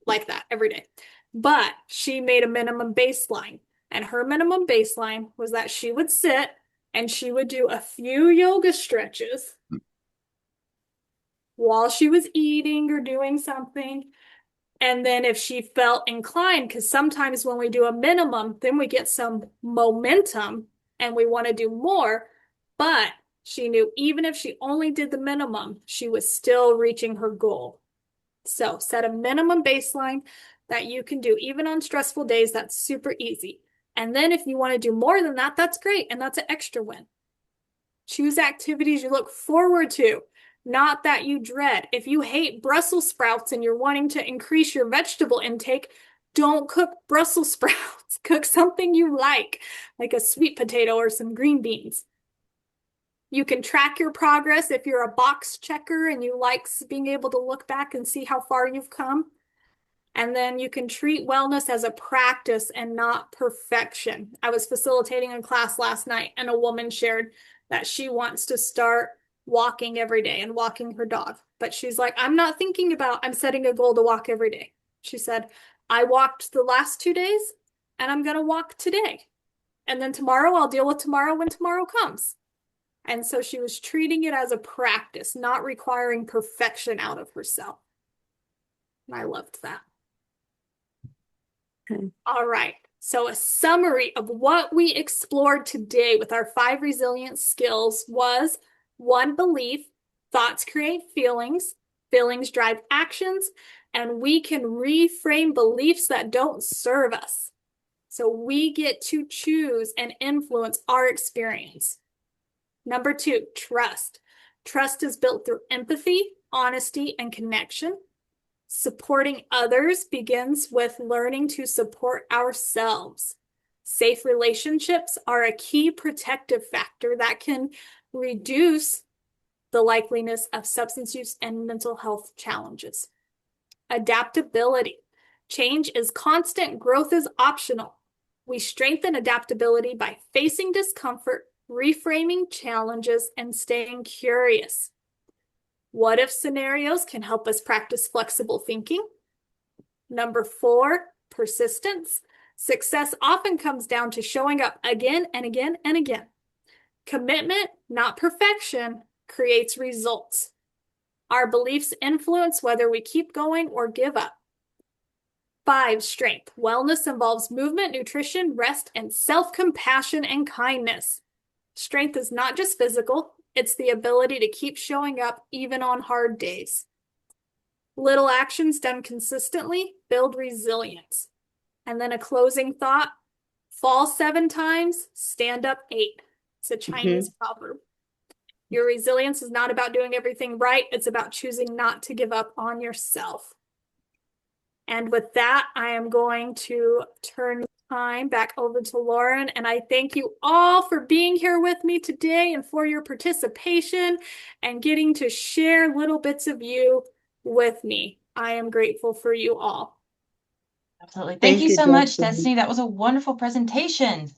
S4: like that every day. But she made a minimum baseline, and her minimum baseline was that she would sit and she would do a few yoga stretches while she was eating or doing something. And then if she felt inclined, because sometimes when we do a minimum, then we get some momentum and we want to do more. But she knew even if she only did the minimum, she was still reaching her goal. So set a minimum baseline that you can do even on stressful days. That's super easy. And then if you want to do more than that, that's great. And that's an extra win. Choose activities you look forward to, not that you dread. If you hate Brussels sprouts and you're wanting to increase your vegetable intake, don't cook Brussels sprouts. Cook something you like a sweet potato or some green beans. You can track your progress if you're a box checker and you like being able to look back and see how far you've come. And then you can treat wellness as a practice and not perfection. I was facilitating a class last night and a woman shared that she wants to start walking every day and walking her dog. But she's like, I'm setting a goal to walk every day. She said, I walked the last 2 days and I'm going to walk today. And then tomorrow I'll deal with tomorrow when tomorrow comes. And so she was treating it as a practice, not requiring perfection out of herself. And I loved that.
S12: Okay.
S4: All right. So a summary of what we explored today with our 5 resilience skills was 1, belief, thoughts create feelings, feelings drive actions, and we can reframe beliefs that don't serve us. So we get to choose and influence our experience. Number 2, trust. Trust is built through empathy, honesty, and connection. Supporting others begins with learning to support ourselves. Safe relationships are a key protective factor that can reduce the likeliness of substance use and mental health challenges. Adaptability. Change is constant, growth is optional. We strengthen adaptability by facing discomfort, reframing challenges, and staying curious. What if scenarios can help us practice flexible thinking? Number 4, persistence. Success often comes down to showing up again and again and again. Commitment, not perfection, creates results. Our beliefs influence whether we keep going or give up. 5, strength. Wellness involves movement, nutrition, rest, and self-compassion and kindness. Strength is not just physical, it's the ability to keep showing up even on hard days. Little actions done consistently build resilience. And then a closing thought, fall 7 times, stand up 8. It's a Chinese proverb. Your resilience is not about doing everything right. It's about choosing not to give up on yourself. And with that, I am going to turn time back over to Lauren. And I thank you all for being here with me today and for your participation and getting to share little bits of you with me. I am grateful for you all.
S1: Absolutely. Thank you so much, Destiny. That was a wonderful presentation.